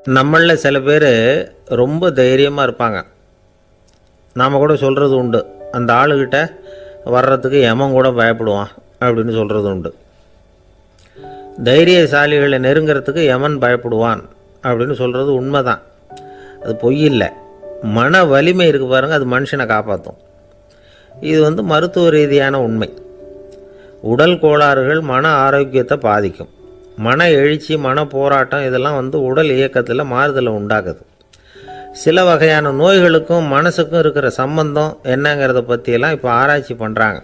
நம்மளில் சில பேர் ரொம்ப தைரியமாக இருப்பாங்க. நாம் கூட சொல்கிறது உண்டு, அந்த ஆளுகிட்ட வர்றதுக்கு எமன் கூட பயப்படுவான் அப்படின்னு சொல்கிறது உண்டு. தைரியசாலிகளை நெருங்கிறதுக்கு எமன் பயப்படுவான் அப்படின்னு சொல்கிறது உண்மை தான். அது பொய் இல்லை. மன வலிமை இருக்குது பாருங்கள், அது மனுஷனை காப்பாற்றும். இது மருத்துவ ரீதியான உண்மை. உடல் கோளாறுகள் மன ஆரோக்கியத்தை பாதிக்கும். மன எழுச்சி, மன போராட்டம் இதெல்லாம் உடல் இயக்கத்தில் மாறுதலை உண்டாக்குது. சில வகையான நோய்களுக்கும் மனசுக்கும் இருக்கிற சம்பந்தம் என்னங்கிறத பற்றியெல்லாம் இப்போ ஆராய்ச்சி பண்ணுறாங்க.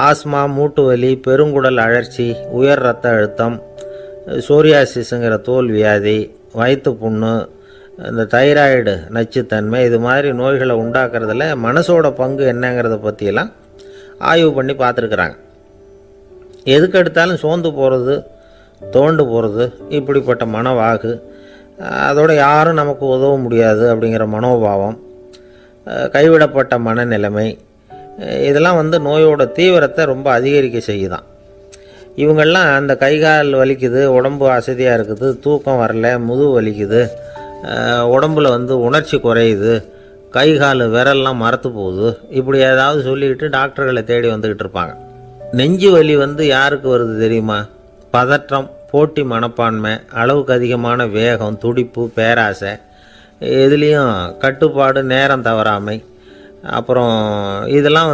ஆஸ்மா, மூட்டு வலி, பெருங்குடல் அழற்சி, உயர் இரத்த அழுத்தம், சோரியாசிஸுங்கிற தோல் வியாதி, வயிற்று புண்ணு, இந்த தைராய்டு நச்சுத்தன்மை, இது மாதிரி நோய்களை உண்டாக்குறதுல மனசோட பங்கு என்னங்கிறத பற்றியெல்லாம் ஆய்வு பண்ணி பார்த்துருக்குறாங்க. எதுக்கு எடுத்தாலும் சோர்ந்து போகிறது, தோண்டு போகிறது, இப்படிப்பட்ட மனவாகு, அதோட யாரும் நமக்கு உதவ முடியாது அப்படிங்கிற மனோபாவம், கைவிடப்பட்ட மனநிலைமை, இதெல்லாம் நோயோட தீவிரத்தை ரொம்ப அதிகரிக்க செய்யுதான். இவங்கெல்லாம் அந்த கைகால் வலிக்குது, உடம்பு அசதியாக இருக்குது, தூக்கம் வரல, முதுகு வலிக்குது, உடம்புல உணர்ச்சி குறையுது, கை கால் விரல்லாம் மரத்து போகுது, இப்படி ஏதாவது சொல்லிக்கிட்டு டாக்டர்களை தேடி வந்துக்கிட்டு இருப்பாங்க. நெஞ்சு வலி யாருக்கு வருது தெரியுமா? பதற்றம், போட்டி மனப்பான்மை, அளவுக்கு அதிகமான வேகம், துடிப்பு, பேராசை, இதுலேயும் கட்டுப்பாடு, நேரம் தவறாமை, அப்புறம் இதெல்லாம்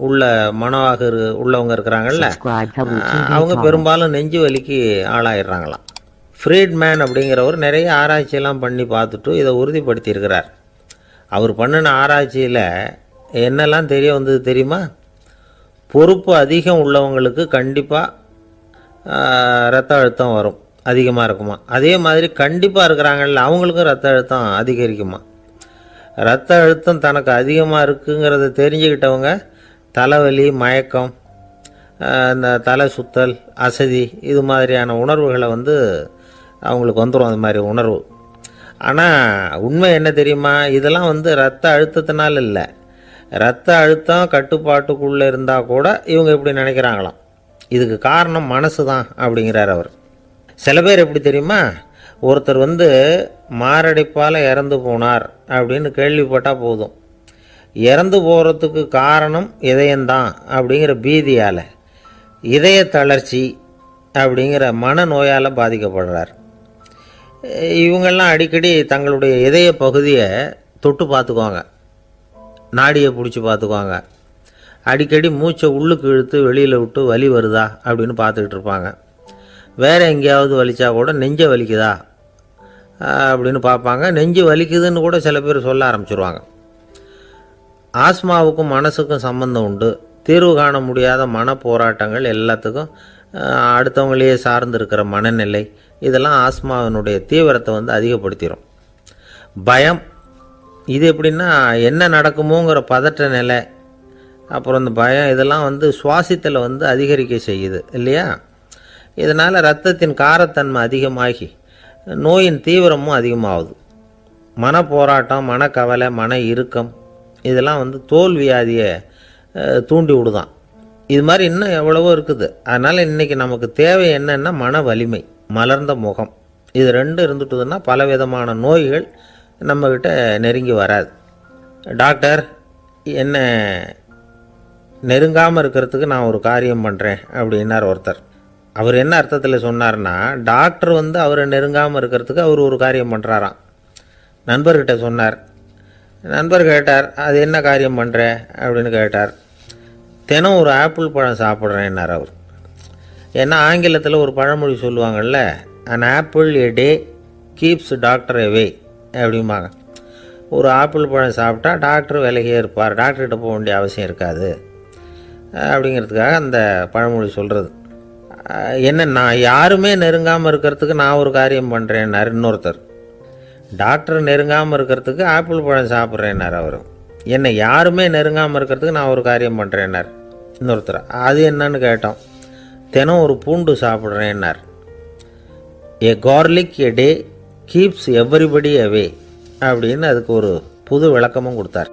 உள்ள மனவாக உள்ளவங்க இருக்கிறாங்கல்ல, அவங்க பெரும்பாலும் நெஞ்சு வலிக்கு ஆளாயிடுறாங்களாம். ஃப்ரீட்மேன் அப்படிங்கிறவர் நிறைய ஆராய்ச்சியெல்லாம் பண்ணி பார்த்துட்டு இதை உறுதிப்படுத்தியிருக்கிறார். அவர் பண்ணின ஆராய்ச்சியில் என்னெல்லாம் தெரிய வந்தது தெரியுமா? பொறுப்பு அதிகம் உள்ளவங்களுக்கு கண்டிப்பாக ரத்த அழுத்தம் வரும், அதிகமாக இருக்குமா. அதே மாதிரி கண்டிப்பாக இருக்கிறாங்கல்ல, அவங்களுக்கும் ரத்த அழுத்தம் அதிகரிக்குமா. ரத்த அழுத்தம் தனக்கு அதிகமாக இருக்குங்கிறத தெரிஞ்சுக்கிட்டவங்க தலைவலி, மயக்கம், இந்த தலை சுத்தல், அசதி, இது மாதிரியான உணர்வுகளை அவங்களுக்கு வந்துடும், அது மாதிரி உணர்வு. ஆனால் உண்மை என்ன தெரியுமா? இதெல்லாம் ரத்த அழுத்தத்தினால இல்லை. ரத்த அழுத்தம் கட்டுப்பாட்டுக்குள்ளே இருந்தால் கூட இவங்க இப்படி நினைக்கிறாங்களாம். இதுக்கு காரணம் மனசு தான் அப்படிங்கிறார் அவர். சில பேர் எப்படி தெரியுமா? ஒருத்தர் மாரடைப்பால் இறந்து போனார் அப்படின்னு கேள்விப்பட்டால் போதும், இறந்து போகிறதுக்கு காரணம் இதயம்தான் அப்படிங்கிற பீதியால், இதய தளர்ச்சி அப்படிங்கிற மனநோயால் பாதிக்கப்படுறார். இவங்கெல்லாம் அடிக்கடி தங்களுடைய இதய பகுதியை தொட்டு பார்த்துக்குவாங்க, நாடியை பிடிச்சி பார்த்துக்குவாங்க, அடிக்கடி மூச்சை உள்ளுக்கு இழுத்து வெளியில் விட்டு வலி வருதா அப்படின்னு பார்த்துக்கிட்டு இருப்பாங்க. வேறு எங்கேயாவது வலிச்சா கூட நெஞ்சை வலிக்குதா அப்படின்னு பார்ப்பாங்க. நெஞ்சு வலிக்குதுன்னு கூட சில பேர் சொல்ல ஆரம்பிச்சிருவாங்க. ஆஸ்மாவுக்கும் மனசுக்கும் சம்பந்தம் உண்டு. தீர்வு காண முடியாத மன போராட்டங்கள் எல்லாத்துக்கும் அடுத்தவங்களையே சார்ந்து இருக்கிற மனநிலை, இதெல்லாம் ஆஸ்மாவினுடைய தீவிரத்தை அதிகப்படுத்திடும். பயம், இது எப்படின்னா என்ன நடக்குமோங்கிற பதற்ற நிலை, அப்புறம் இந்த பயம், இதெல்லாம் சுவாசித்தலை அதிகரிக்க செய்யுது இல்லையா. இதனால் இரத்தத்தின் காரத்தன்மை அதிகமாகி நோயின் தீவிரமும் அதிகமாகுது. மன போராட்டம், மனக்கவலை, மன இறுக்கம், இதெல்லாம் தோல் வியாதியை தூண்டி விடுதான். இது மாதிரி இன்னும் எவ்வளவோ இருக்குது. அதனால் இன்றைக்கி நமக்கு தேவை என்னென்னா மன வலிமை, மலர்ந்த முகம், இது ரெண்டு இருந்துட்டுதுன்னா பலவிதமான நோய்கள் நம்மக்கிட்ட நெருங்கி வராது. டாக்டர், என்ன நெருங்காமல் இருக்கிறதுக்கு நான் ஒரு காரியம் பண்ணுறேன் அப்படின்னார் ஒருத்தர். அவர் என்ன அர்த்தத்தில் சொன்னார்னா, டாக்டர் அவரை நெருங்காமல் இருக்கிறதுக்கு அவர் ஒரு காரியம் பண்ணுறாராம். நண்பர்கிட்ட சொன்னார். நண்பர் கேட்டார், அது என்ன காரியம் பண்ணுற அப்படின்னு கேட்டார். தினம் ஒரு ஆப்பிள் பழம் சாப்பிட்றேன்னார் அவர். ஏன்னா ஆங்கிலத்தில் ஒரு பழமொழி சொல்லுவாங்கள்ல, an apple a day keeps doctor away அப்படிம்பாங்க. ஒரு ஆப்பிள் பழம் சாப்பிட்டா டாக்டர் விலகியே இருப்பார், டாக்டர்கிட்ட போக வேண்டிய அவசியம் இருக்காது அப்படிங்கிறதுக்காக அந்த பழமொழி சொல்கிறது. என்ன, நான் யாருமே நெருங்காமல் இருக்கிறதுக்கு நான் ஒரு காரியம் பண்ணுறேன்னார் இன்னொருத்தர். டாக்டர் நெருங்காமல் இருக்கிறதுக்கு ஆப்பிள் பழம் சாப்பிட்றேன்னார் அவர். என்னை யாருமே நெருங்காமல் இருக்கிறதுக்கு நான் ஒரு காரியம் பண்ணுறேன்னார் இன்னொருத்தர். அது என்னன்னு கேட்டோம். தினம் ஒரு பூண்டு சாப்பிட்றேன்னார். ஏ கார்லிக் எ டே கீப்ஸ் எவ்ரிபடி அவே அப்படின்னு அதுக்கு ஒரு புது விளக்கமும் கொடுத்தார்.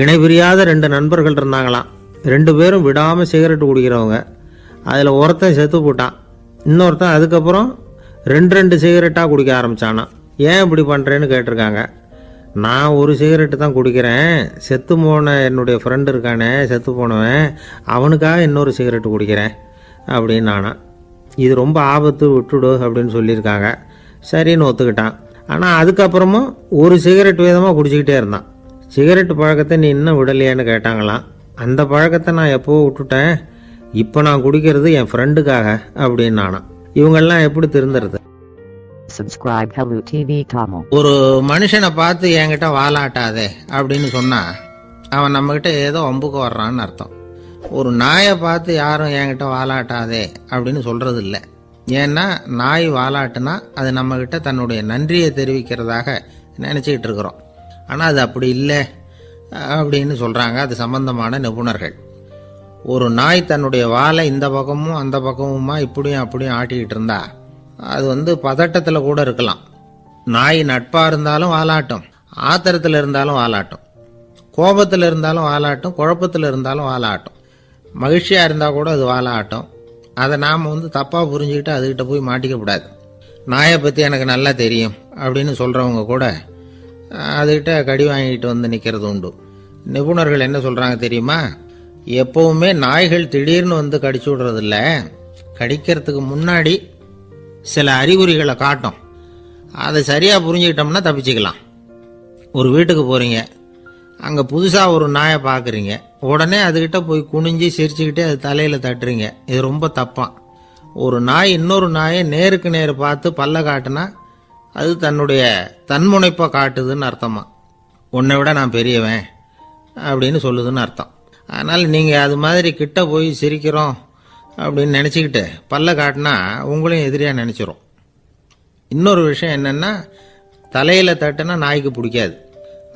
இணைபிரியாத 2 நண்பர்கள் இருந்தாங்களாம். 2 பேரும் விடாமல் சிகரெட்டு குடிக்கிறவங்க. அதில் ஒருத்தன் செத்து போட்டான். இன்னொருத்தன் அதுக்கப்புறம் 2 சிகரெட்டாக குடிக்க ஆரம்பித்தானா. ஏன் இப்படி பண்ணுறேன்னு கேட்டிருக்காங்க. நான் ஒரு சிகரெட்டு தான் குடிக்கிறேன், செத்து போன என்னுடைய ஃப்ரெண்டு இருக்கானே செத்து போனவன், அவனுக்காக இன்னொரு சிகரெட்டு குடிக்கிறேன் அப்படின்னு நானா. இது ரொம்ப ஆபத்து, விட்டுடு அப்படின்னு சொல்லியிருக்காங்க. சரின்னு ஒத்துக்கிட்டான். ஆனால் அதுக்கப்புறமும் ஒரு சிகரெட் வீதமாக குடிச்சிக்கிட்டே இருந்தான். சிகரெட்டு பழக்கத்தை நீ இன்னும் விடலையான்னு கேட்டாங்களாம். அந்த பழக்கத்தை நான் எப்போ விட்டுட்டேன், இப்போ நான் குடிக்கிறது என் ஃப்ரெண்டுக்காக அப்படின்னு நானா. இவங்கெல்லாம் எப்படி திருந்துறது? Subscribe Hello TV Tamil. ஒரு மனுஷனை பார்த்து என்கிட்ட வாலாட்டாதே அப்படின்னு சொன்னா அவன் நம்மகிட்ட ஏதோ வம்புக்கு வர்றான்னு அர்த்தம். ஒரு நாயை பார்த்து யாரும் என்கிட்ட வாலாட்டாதே அப்படின்னு சொல்றது இல்லை. ஏன்னா நாய் வாலாட்டுனா அது நம்மகிட்ட தன்னுடைய நன்றியை தெரிவிக்கிறதாக நினச்சிக்கிட்டு இருக்கிறோம். ஆனால் அது அப்படி இல்லை அப்படின்னு சொல்கிறாங்க அது சம்பந்தமான நிபுணர்கள். ஒரு நாய் தன்னுடைய வாலை இந்த பக்கமும் அந்த பக்கமுமா இப்படியும் அப்படியும் ஆட்டிக்கிட்டு இருந்தா அது பதட்டத்தில் கூட இருக்கலாம். நாய் நட்பாக இருந்தாலும் வாலாட்டும், ஆத்திரத்தில் இருந்தாலும் வாலாட்டும், கோபத்தில் இருந்தாலும் வாலாட்டும், குழப்பத்தில் இருந்தாலும் வாலாட்டும், மகிழ்ச்சியாக இருந்தால் கூட அது வாலாட்டும். அதை நாம் தப்பாக புரிஞ்சுக்கிட்டு அதுக்கிட்ட போய் மாட்டிக்கக்கூடாது. நாயை பற்றி எனக்கு நல்லா தெரியும் அப்படின்னு சொல்கிறவங்க கூட அதுக்கிட்ட கடி வாங்கிட்டு நிற்கிறது உண்டு. நிபுணர்கள் என்ன சொல்கிறாங்க தெரியுமா? எப்போவுமே நாய்கள் திடீர்னு கடிச்சு விடுறதில்ல, கடிக்கிறதுக்கு முன்னாடி சில அறிகுறிகளை காட்டும். அதை சரியாக புரிஞ்சுக்கிட்டோம்னா தப்பிச்சுக்கலாம். ஒரு வீட்டுக்கு போகிறீங்க, அங்கே புதுசாக ஒரு நாயை பார்க்குறீங்க, உடனே அதுக்கிட்ட போய் குனிஞ்சு சிரிச்சுக்கிட்டே அது தலையில் தட்டுறீங்க. இது ரொம்ப தப்பான். ஒரு நாய் இன்னொரு நாயை நேருக்கு நேர் பார்த்து பல்ல காட்டுனா அது தன்னுடைய தன்முனைப்பை காட்டுதுன்னு அர்த்தமா. உன்னை விட நான் பெரியவன் அப்படின்னு சொல்லுதுன்னு அர்த்தம். அதனால் நீங்கள் அது மாதிரி கிட்ட போய் சிரிக்கிறோம் அப்படின்னு நினச்சிக்கிட்டு பல்ல காட்டினா உங்களையும் எதிரியாக நினச்சிரும். இன்னொரு விஷயம் என்னென்னா, தலையில் தட்டுனா நாய்க்கு பிடிக்காது.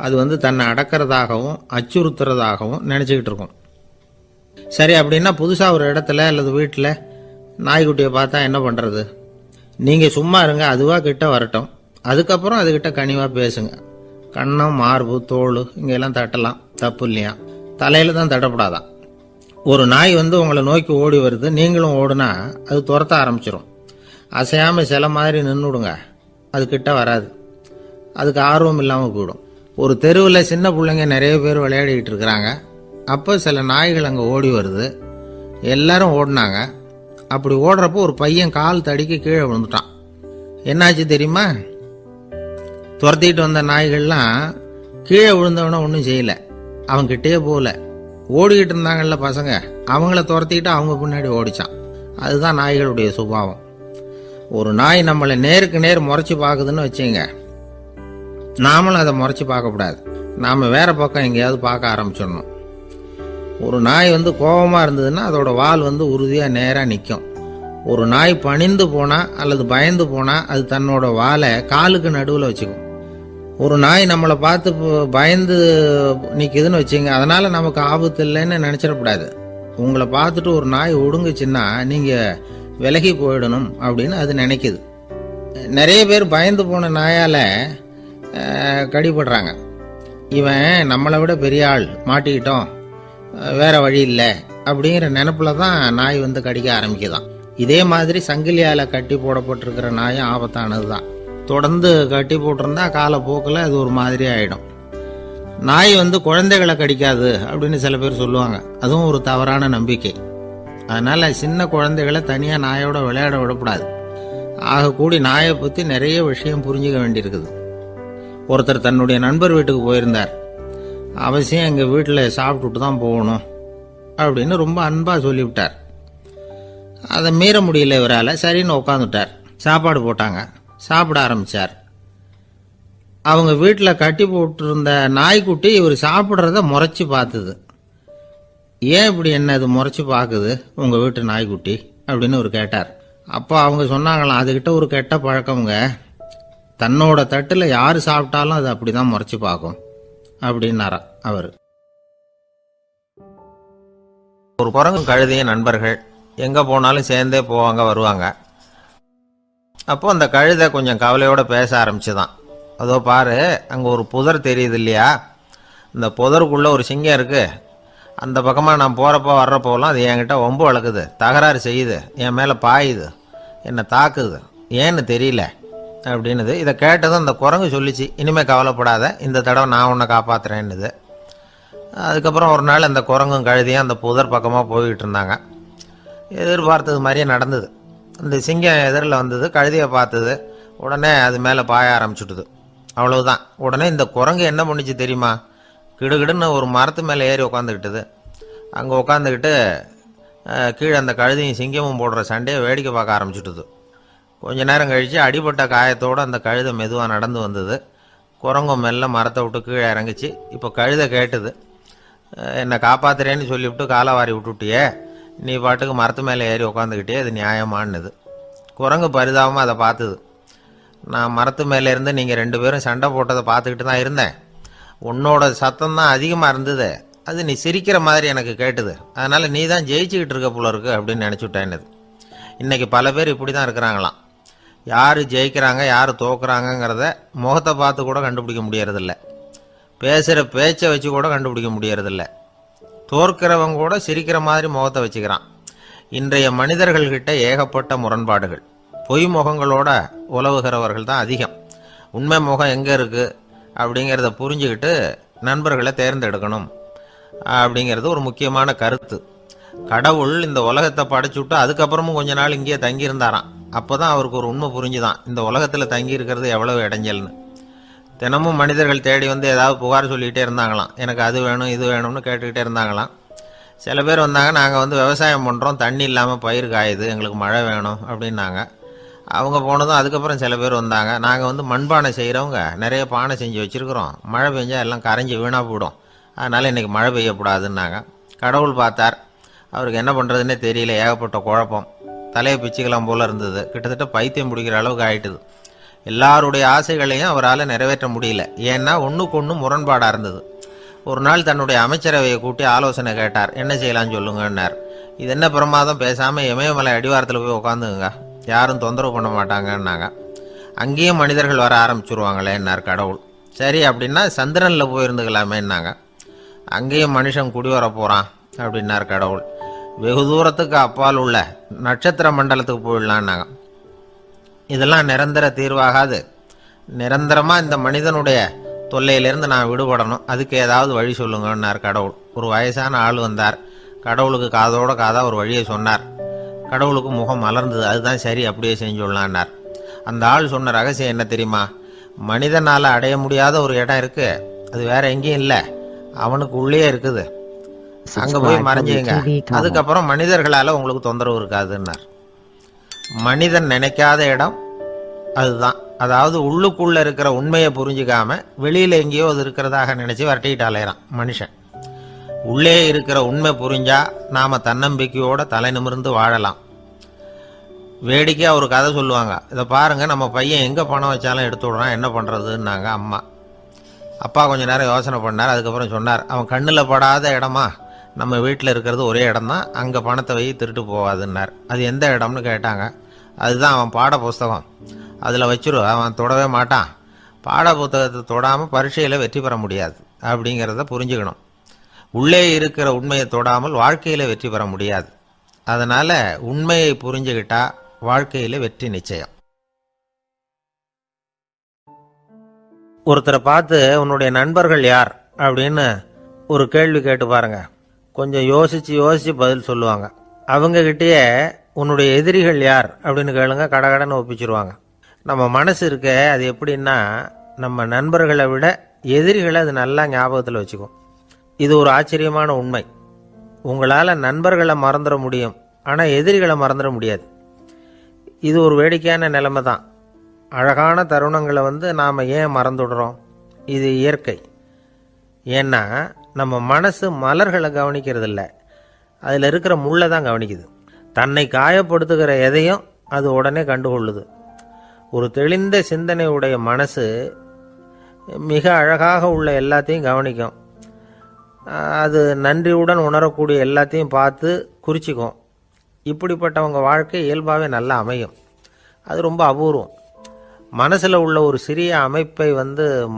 அது தன்னை அடக்கிறதாகவும் அச்சுறுத்துறதாகவும் நினச்சிக்கிட்டு இருக்கும். சரி, அப்படின்னா புதுசாக ஒரு இடத்துல அல்லது வீட்டில் நாய்க்குட்டியை பார்த்தா என்ன பண்ணுறது? நீங்கள் சும்மா இருங்க, அதுவாக கிட்ட வரட்டும். அதுக்கப்புறம் அதுக்கிட்ட கனிவாக பேசுங்க. கன்னம், மார்பு, தோல் இங்கெல்லாம் தட்டலாம், தப்பு இல்லையா? தலையில் தான் தட்டப்படாதான். ஒரு நாய் உங்களை நோக்கி ஓடி வருது, நீங்களும் ஓடுனா அது துரத்த ஆரம்பிச்சிடும். அசையாமல் சில மாதிரி நின்றுடுங்க, அது கிட்ட வராது. அதுக்கு ஆர்வம் இல்லாமல் போயிடும். ஒரு தெருவில் சின்ன பிள்ளைங்க நிறைய பேர் விளையாடிக்கிட்டு இருக்கிறாங்க. அப்போ சில நாய்கள் அங்கே ஓடி வருது. எல்லாரும் ஓடினாங்க. அப்படி ஓடுறப்போ ஒரு பையன் கால் தடிக்கு கீழே விழுந்துட்டான். என்னாச்சு தெரியுமா? துரத்திட்டு வந்த நாய்கள்லாம் கீழே விழுந்தவன ஒன்றும் செய்யலை, அவன்கிட்டே போகல. ஓடிக்கிட்டு இருந்தாங்கல்ல பசங்க, அவங்கள துரத்திக்கிட்டு அவங்க பின்னாடி ஓடிச்சான். அதுதான் நாய்களுடைய சுபாவம். ஒரு நாய் நம்மளை நேருக்கு நேர் முறைச்சி பார்க்குதுன்னு வச்சுங்க, நாமளும் அதை முறைச்சி பார்க்கக்கூடாது. நாம் வேற பக்கம் எங்கேயாவது பார்க்க ஆரம்பிச்சிடணும். ஒரு நாய் கோபமாக இருந்ததுன்னா அதோட வால் உறுதியாக நேராக நிற்கும். ஒரு நாய் பணிந்து போனால் அல்லது பயந்து போனால் அது தன்னோட வாலை காலுக்கு நடுவில் வச்சுக்கும். ஒரு நாய் நம்மளை பார்த்து பயந்து நிற்குதுன்னு வச்சுங்க, அதனால் நமக்கு ஆபத்து இல்லைன்னு நினச்சிடக்கூடாது. உங்களை பார்த்துட்டு ஒரு நாய் ஒடுங்குச்சுன்னா நீங்கள் விலகி போயிடணும் அப்படின்னு அது நினைக்குது. நிறைய பேர் பயந்து போன நாயால் கடிபடுறாங்க. இவன் நம்மளை விட பெரிய ஆள், மாட்டிக்கிட்டோம், வேற வழி இல்லை அப்படிங்கிற நினப்பில் தான் நாய் கடிக்க ஆரம்பிக்குதான். இதே மாதிரி சங்கிலியால் கட்டி போடப்பட்டிருக்கிற நாயும் ஆபத்தானது தான். தொடர்ந்து கட்டி போட்டிருந்தா காலப்போக்கில் அது ஒரு மாதிரி ஆகிடும். நாய் குழந்தைகளை கடிக்காது அப்படின்னு சில பேர் சொல்லுவாங்க. அதுவும் ஒரு தவறான நம்பிக்கை. அதனால் சின்ன குழந்தைகளை தனியாக நாயோட விளையாட விடக்கூடாது. ஆகக்கூடி நாயை பற்றி நிறைய விஷயம் புரிஞ்சுக்க வேண்டியிருக்குது. ஒருத்தர் தன்னுடைய நண்பர் வீட்டுக்கு போயிருந்தார். அவசியம் எங்கள் வீட்டில் சாப்பிட்டுட்டு தான் போகணும் அப்படின்னு ரொம்ப அன்பாக சொல்லிவிட்டார். அதை மீற முடியல இவரால். சரின்னு உட்காந்துட்டார். சாப்பாடு போட்டாங்க, சாப்பிட ஆரம்பித்தார். அவங்க வீட்டில் கட்டி போட்டிருந்த நாய்க்குட்டி இவர் சாப்பிட்றத முறைச்சி பார்த்துது. ஏன் இப்படி என்ன இது முறைச்சி பார்க்குது உங்கள் வீட்டு நாய்க்குட்டி அப்படின்னு அவர் கேட்டார். அப்போ அவங்க சொன்னாங்களாம், அதுக்கிட்ட ஒரு கெட்ட பழக்கமுங்க, தன்னோட தட்டில் யார் சாப்பிட்டாலும் அது அப்படி தான் முறைச்சி பார்க்கும் அப்படின்னாரா அவர். ஒரு குரங்கும் கழுதையும் நண்பர்கள், எங்கே போனாலும் சேர்ந்தே போவாங்க வருவாங்க. அப்போ அந்த கழுதை கொஞ்சம் கவலையோடு பேச ஆரம்பிச்சுதான். அதோ பாரு, அங்கே ஒரு புதர் தெரியுது இல்லையா, இந்த புதருக்குள்ளே ஒரு சிங்கம் இருக்குது. அந்த பக்கமாக நான் போகிறப்போ வர்றப்போலாம் அது என்கிட்ட வம்பு வளர்க்குது, தகராறு செய்யுது, என் மேலே பாயுது, என்னை தாக்குது ஏன்னு தெரியல அப்படின்னுது. இதை கேட்டதும் அந்த குரங்கு சொல்லிச்சு, இனிமேல் கவலைப்படாத, இந்த தடவை நான் உன்னை காப்பாற்றுறேன்னுது. அதுக்கப்புறம் ஒரு நாள் அந்த குரங்கும் கழுதியும் அந்த புதர் பக்கமாக போய்கிட்டு இருந்தாங்க. எதிர்பார்த்தது மாதிரியே நடந்தது. இந்த சிங்கம் எதிரில் வந்தது, கழுதியை பார்த்தது, உடனே அது மேலே பாய ஆரம்பிச்சுட்டுது. அவ்வளவுதான். உடனே இந்த குரங்கு என்ன பண்ணிச்சு தெரியுமா? கிடுகிடுன்னு ஒரு மரத்து மேலே ஏறி உட்காந்துக்கிட்டுது. அங்கே உட்காந்துக்கிட்டு கீழே அந்த கழுதியும் சிங்கமும் போடுற சண்டையை வேடிக்கை பார்க்க ஆரம்பிச்சுட்டுது. கொஞ்ச நேரம் கழித்து அடிபட்ட காயத்தோடு அந்த கழுதை மெதுவாக நடந்து வந்தது. குரங்கும் மெல்ல மரத்தை விட்டு கீழே இறங்குச்சு. இப்போ கழுதை கேட்டுது, என்னை காப்பாத்துறேன்னு சொல்லிவிட்டு காலை வாரி விட்டுட்டியே, நீ பாட்டுக்கு மரத்து மேலே ஏறி உட்காந்துக்கிட்டே, அது நியாயமானது. குரங்கு பரிதாபமாக அதை பார்த்துது. நான் மரத்து மேலே இருந்து நீங்கள் 2 பேரும் சண்டை போட்டதை பார்த்துக்கிட்டு தான் இருந்தேன். உன்னோட சத்தம் தான் அதிகமாக இருந்தது, அது நீ சிரிக்கிற மாதிரி எனக்கு கேட்டுது. அதனால் நீ தான் ஜெயிச்சுக்கிட்டு இருக்க போல இருக்கு அப்படின்னு நினச்சிவிட்டேன்னுது. இன்றைக்கி பல பேர் இப்படி தான் இருக்கிறாங்களாம். யார் ஜெயிக்கிறாங்க யார் தோக்குறாங்கங்கிறத முகத்தை பார்த்து கூட கண்டுபிடிக்க முடியறதில்ல. பேசுகிற பேச்சை வச்சு கூட கண்டுபிடிக்க முடியறதில்ல. தோற்கிறவங்க கூட சிரிக்கிற மாதிரி முகத்தை வச்சுக்கிறான். இன்றைய மனிதர்கள்கிட்ட ஏகப்பட்ட முரண்பாடுகள். பொய் முகங்களோட உலவுகிறவர்கள் தான் அதிகம். உண்மை முகம் எங்கே இருக்குது அப்படிங்கிறத புரிஞ்சுக்கிட்டு நண்பர்களை தேர்ந்தெடுக்கணும் அப்படிங்கிறது ஒரு முக்கியமான கருத்து. கடவுள் இந்த உலகத்தை படைச்சுட்டு அதுக்கப்புறமும் கொஞ்ச நாள் இங்கேயே தங்கியிருந்தாராம். அப்போ தான் அவருக்கு ஒரு உண்மை புரிஞ்சுதான், இந்த உலகத்தில் தங்கி இருக்கிறது எவ்வளவு இடைஞ்சல்னு. தினமும் மனிதர்கள் தேடி வந்து ஏதாவது புகார் சொல்லிக்கிட்டே இருந்தாங்களாம். எனக்கு அது வேணும் இது வேணும்னு கேட்டுக்கிட்டே இருந்தாங்களாம். சில பேர் வந்தாங்க, நாங்கள் வந்து விவசாயம் பண்ணுறோம், தண்ணி இல்லாமல் பயிர் காயுது, எங்களுக்கு மழை வேணும் அப்படின்னாங்க. அவங்க போனதும் அதுக்கப்புறம் சில பேர் வந்தாங்க, நாங்கள் வந்து மண்பானை செய்கிறவங்க, நிறைய பானை செஞ்சு வச்சுருக்குறோம், மழை பெஞ்சால் எல்லாம் கரைஞ்சி வீணாக போயிடும், அதனால் இன்றைக்கி மழை பெய்யக்கூடாதுன்னாங்க. கடவுள் பார்த்தார், அவருக்கு என்ன பண்ணுறதுன்னே தெரியல, ஏகப்பட்ட குழப்பம், தலையை பிச்சுக்கலாம் போல் இருந்தது. கிட்டத்தட்ட பைத்தியம் பிடிக்கிற அளவுக்கு ஆயிட்டுது. எல்லாருடைய ஆசைகளையும் அவரால் நிறைவேற்ற முடியல. ஏன்னா ஒன்றுக்கு ஒன்று முரண்பாடாக இருந்தது. ஒரு நாள் தன்னுடைய அமைச்சரவையை கூட்டி ஆலோசனை கேட்டார். என்ன செய்யலான்னு சொல்லுங்கன்னார். இது என்ன பிரமாதம், பேசாமல் இமயமலை அடிவாரத்தில் போய் உட்காந்துங்க, யாரும் தொந்தரவு பண்ண மாட்டாங்கன்னாங்க. அங்கேயும் மனிதர்கள் வர ஆரம்பிச்சுருவாங்களேன்னார் கடவுள். சரி அப்படின்னா சந்திரனில் போயிருந்துக்கலாமேன்னாங்க. அங்கேயும் மனுஷன் குடி வர போகிறான் அப்படின்னார் கடவுள். வெகு தூரத்துக்கு அப்பால் உள்ள நட்சத்திர மண்டலத்துக்கு போயிடலான்னாங்க. இதெல்லாம் நிரந்தர தீர்வாகாது, நிரந்தரமாக இந்த மனிதனுடைய தொல்லையிலேருந்து நான் விடுபடணும், அதுக்கு ஏதாவது வழி சொல்லுங்கன்னார் கடவுள். ஒரு வயசான ஆள் வந்தார். கடவுளுக்கு காதோட காதாக ஒரு வழியை சொன்னார். கடவுளுக்கு முகம் மலர்ந்தது. அதுதான் சரி, அப்படியே செஞ்சுடலான்னார். அந்த ஆள் சொன்ன ரகசியம் என்ன தெரியுமா? மனிதனால் அடைய முடியாத ஒரு இடம் இருக்குது, அது வேற எங்கேயும் இல்லை, அவனுக்கு உள்ளே இருக்குது, அங்கே போய் மறைஞ்சிங்க, அதுக்கப்புறம் மனிதர்களால் உங்களுக்கு தொந்தரவு இருக்காதுன்னார். மனிதன் நினைக்காத இடம் அதுதான். அதாவது உள்ளுக்குள்ளே இருக்கிற உண்மையை புரிஞ்சுக்காம வெளியில் எங்கேயோ அது இருக்கிறதாக நினச்சி வரட்டிக்கிட்டு அலையிறான் மனுஷன். உள்ளே இருக்கிற உண்மை புரிஞ்சா நாம் தன்னம்பிக்கையோட தலை நிமிர்ந்து வாழலாம். வேடிக்கையாக ஒரு கதை சொல்லுவாங்க. இதை பாருங்கள், நம்ம பையன் எங்கே பணம் வச்சாலும் எடுத்து விடுறான், என்ன பண்ணுறதுன்னாங்க அம்மா. அப்பா கொஞ்சம் நேரம் யோசனை பண்ணார். அதுக்கப்புறம் சொன்னார், அவன் கண்ணில் படாத இடமா நம்ம வீட்டில் இருக்கிறது ஒரே இடம் தான், அங்கே பணத்தை வை திருட்டு போகாதுன்னார். அது எந்த இடம்னு கேட்டாங்க. அதுதான் அவன் பாட புஸ்தகம், அதில் வச்சிரு, அவன் தொடவே மாட்டான். பாட புத்தகத்தை தொடாமல் பரீட்சையில் வெற்றி பெற முடியாது அப்படிங்கிறத புரிஞ்சுக்கணும். உள்ளே இருக்கிற உண்மையை தொடாமல் வாழ்க்கையில் வெற்றி பெற முடியாது. அதனால் உண்மையை புரிஞ்சுக்கிட்டா வாழ்க்கையில் வெற்றி நிச்சயம். ஒருத்தரை பார்த்து உன்னுடைய நண்பர்கள் யார் அப்படின்னு ஒரு கேள்வி கேட்டு பாருங்க. கொஞ்சம் யோசித்து பதில் சொல்லுவாங்க. அவங்கக்கிட்டேயே உன்னுடைய எதிரிகள் யார் அப்படின்னு கேளுங்க, கடகடன்னு ஒப்பிச்சிருவாங்க. நம்ம மனசு இருக்க, அது எப்படின்னா நம்ம நண்பர்களை விட எதிரிகளை அது நல்லா ஞாபகத்தில் வச்சுக்கும். இது ஒரு ஆச்சரியமான உண்மை. உங்களால் நண்பர்களை மறந்துட முடியும், ஆனால் எதிரிகளை மறந்துட முடியாது. இது ஒரு வேடிக்கையான நிலைமை தான். அழகான தருணங்களை நாம் ஏன் மறந்துடுறோம்? இது இயற்கை. ஏன்னா நம்ம மனசு மலர்களை கவனிக்கிறதில்ல, அதில் இருக்கிற முள்ளை தான் கவனிக்குது. தன்னை காயப்படுத்துகிற எதையும் அது உடனே கண்டுகொள்ளுது. ஒரு தெளிந்த சிந்தனை உடைய மனசு மிக அழகாக உள்ள எல்லாத்தையும் கவனிக்கும். அது நன்றியுடன் உணரக்கூடிய எல்லாத்தையும் பார்த்து குறிச்சிக்கும். இப்படிப்பட்டவங்க வாழ்க்கை இயல்பாகவே நல்லா அமையும். அது ரொம்ப அபூர்வம். மனசில் உள்ள ஒரு சிறிய அமைப்பை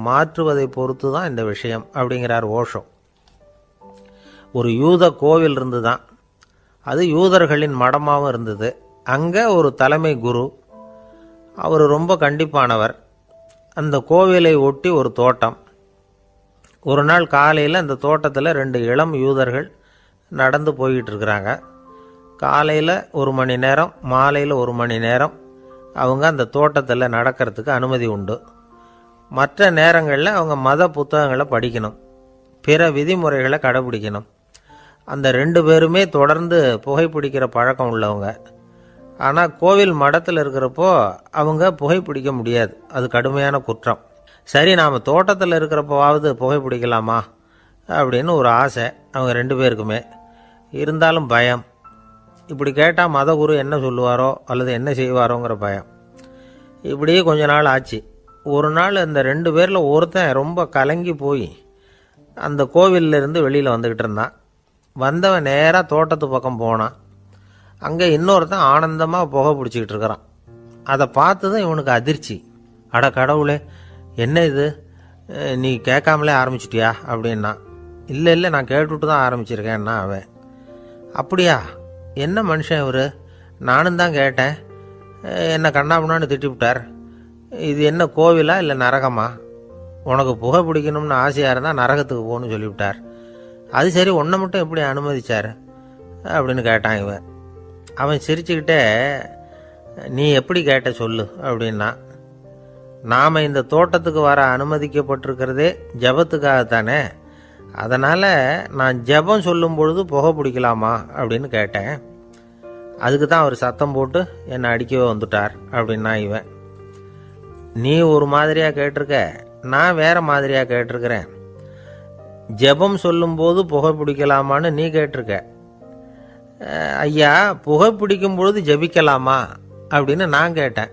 மாற்றுவதை பொறுத்து தான் இந்த விஷயம் அப்படிங்கிறார் ஓஷோ. ஒரு யூத கோவில் இருந்து தான், அது யூதர்களின் மடமாகவும் இருந்தது. அங்கே ஒரு தலைமை குரு அவர் ரொம்ப கண்டிப்பானவர். அந்த கோவிலை ஒட்டி ஒரு தோட்டம். ஒரு நாள் காலையில் அந்த தோட்டத்தில் 2 இளம் யூதர்கள் நடந்து போய்கிட்டு இருக்கிறாங்க. காலையில் 1 மணி நேரம், மாலையில் 1 மணி நேரம் அவங்க அந்த தோட்டத்தில் நடக்கிறதுக்கு அனுமதி உண்டு. மற்ற நேரங்களில் அவங்க மத புத்தகங்களை படிக்கணும், பிற விதிமுறைகளை கடைபிடிக்கணும். அந்த 2 பேருமே தொடர்ந்து புகைப்பிடிக்கிற பழக்கம் உள்ளவங்க. ஆனால் கோவில் மடத்தில் இருக்கிறப்போ அவங்க புகைப்பிடிக்க முடியாது, அது கடுமையான குற்றம். சரி, நாம் தோட்டத்தில் இருக்கிறப்போவாவது புகைப்பிடிக்கலாமா அப்படின்னு ஒரு ஆசை அவங்க 2 பேருக்குமே. இருந்தாலும் பயம். இப்படி கேட்டால் மதகுரு என்ன சொல்லுவாரோ அல்லது என்ன செய்வாரோங்கிற பயம். இப்படியே கொஞ்ச நாள் ஆச்சு. ஒரு நாள் இந்த 2 பேரில் ஒருத்தன் ரொம்ப கலங்கி போய் அந்த கோவிலிருந்து வெளியில் வந்துக்கிட்டு இருந்தான். வந்தவன் நேராக தோட்டத்து பக்கம் போனான். அங்கே இன்னொருத்தன் ஆனந்தமாக புகை பிடிச்சிக்கிட்டு இருக்கிறான். அதை பார்த்ததும் இவனுக்கு அதிர்ச்சி. அட கடவுளே, என்ன இது, நீ கேட்காமலே ஆரம்பிச்சிட்டியா அப்படின்னா. இல்லை இல்லை, நான் கேட்டுவிட்டு தான் ஆரம்பிச்சிருக்கேன்னா அவன். அப்படியா, என்ன மனுஷன் இவர், நானும் தான் கேட்டேன், என்னை கண்ணாபுண்ணான்னு திட்டிவிட்டார். இது என்ன கோவிலா இல்லை நரகமா? உனக்கு புகை பிடிக்கணும்னு ஆசையாக இருந்தால் நரகத்துக்கு போகணும்னு சொல்லிவிட்டார். அது சரி, உன்னை மட்டும் எப்படி அனுமதிச்சார் அப்படின்னு கேட்டான் இவன். அவன் சிரிச்சுக்கிட்டே, நீ எப்படி கேட்ட சொல்லு அப்படின்னா. நாம் இந்த தோட்டத்துக்கு வர அனுமதிக்கப்பட்டிருக்கிறதே ஜபத்துக்காகத்தானே, அதனால் நான் ஜபம் சொல்லும் பொழுது புகை பிடிக்கலாமா அப்படின்னு கேட்டேன். அதுக்கு தான் அவர் சத்தம் போட்டு என்னை அடிக்கவே வந்துட்டார் அப்படின்னா இவன். நீ ஒரு மாதிரியாக கேட்டிருக்க, நான் வேற மாதிரியாக கேட்டிருக்கிறேன். ஜெபம் சொல்லும்போது புகை பிடிக்கலாமான்னு நீ கேட்டிருக்க. ஐயா, புகை பிடிக்கும் பொழுது ஜெபிக்கலாமா அப்படின்னு நான் கேட்டேன்.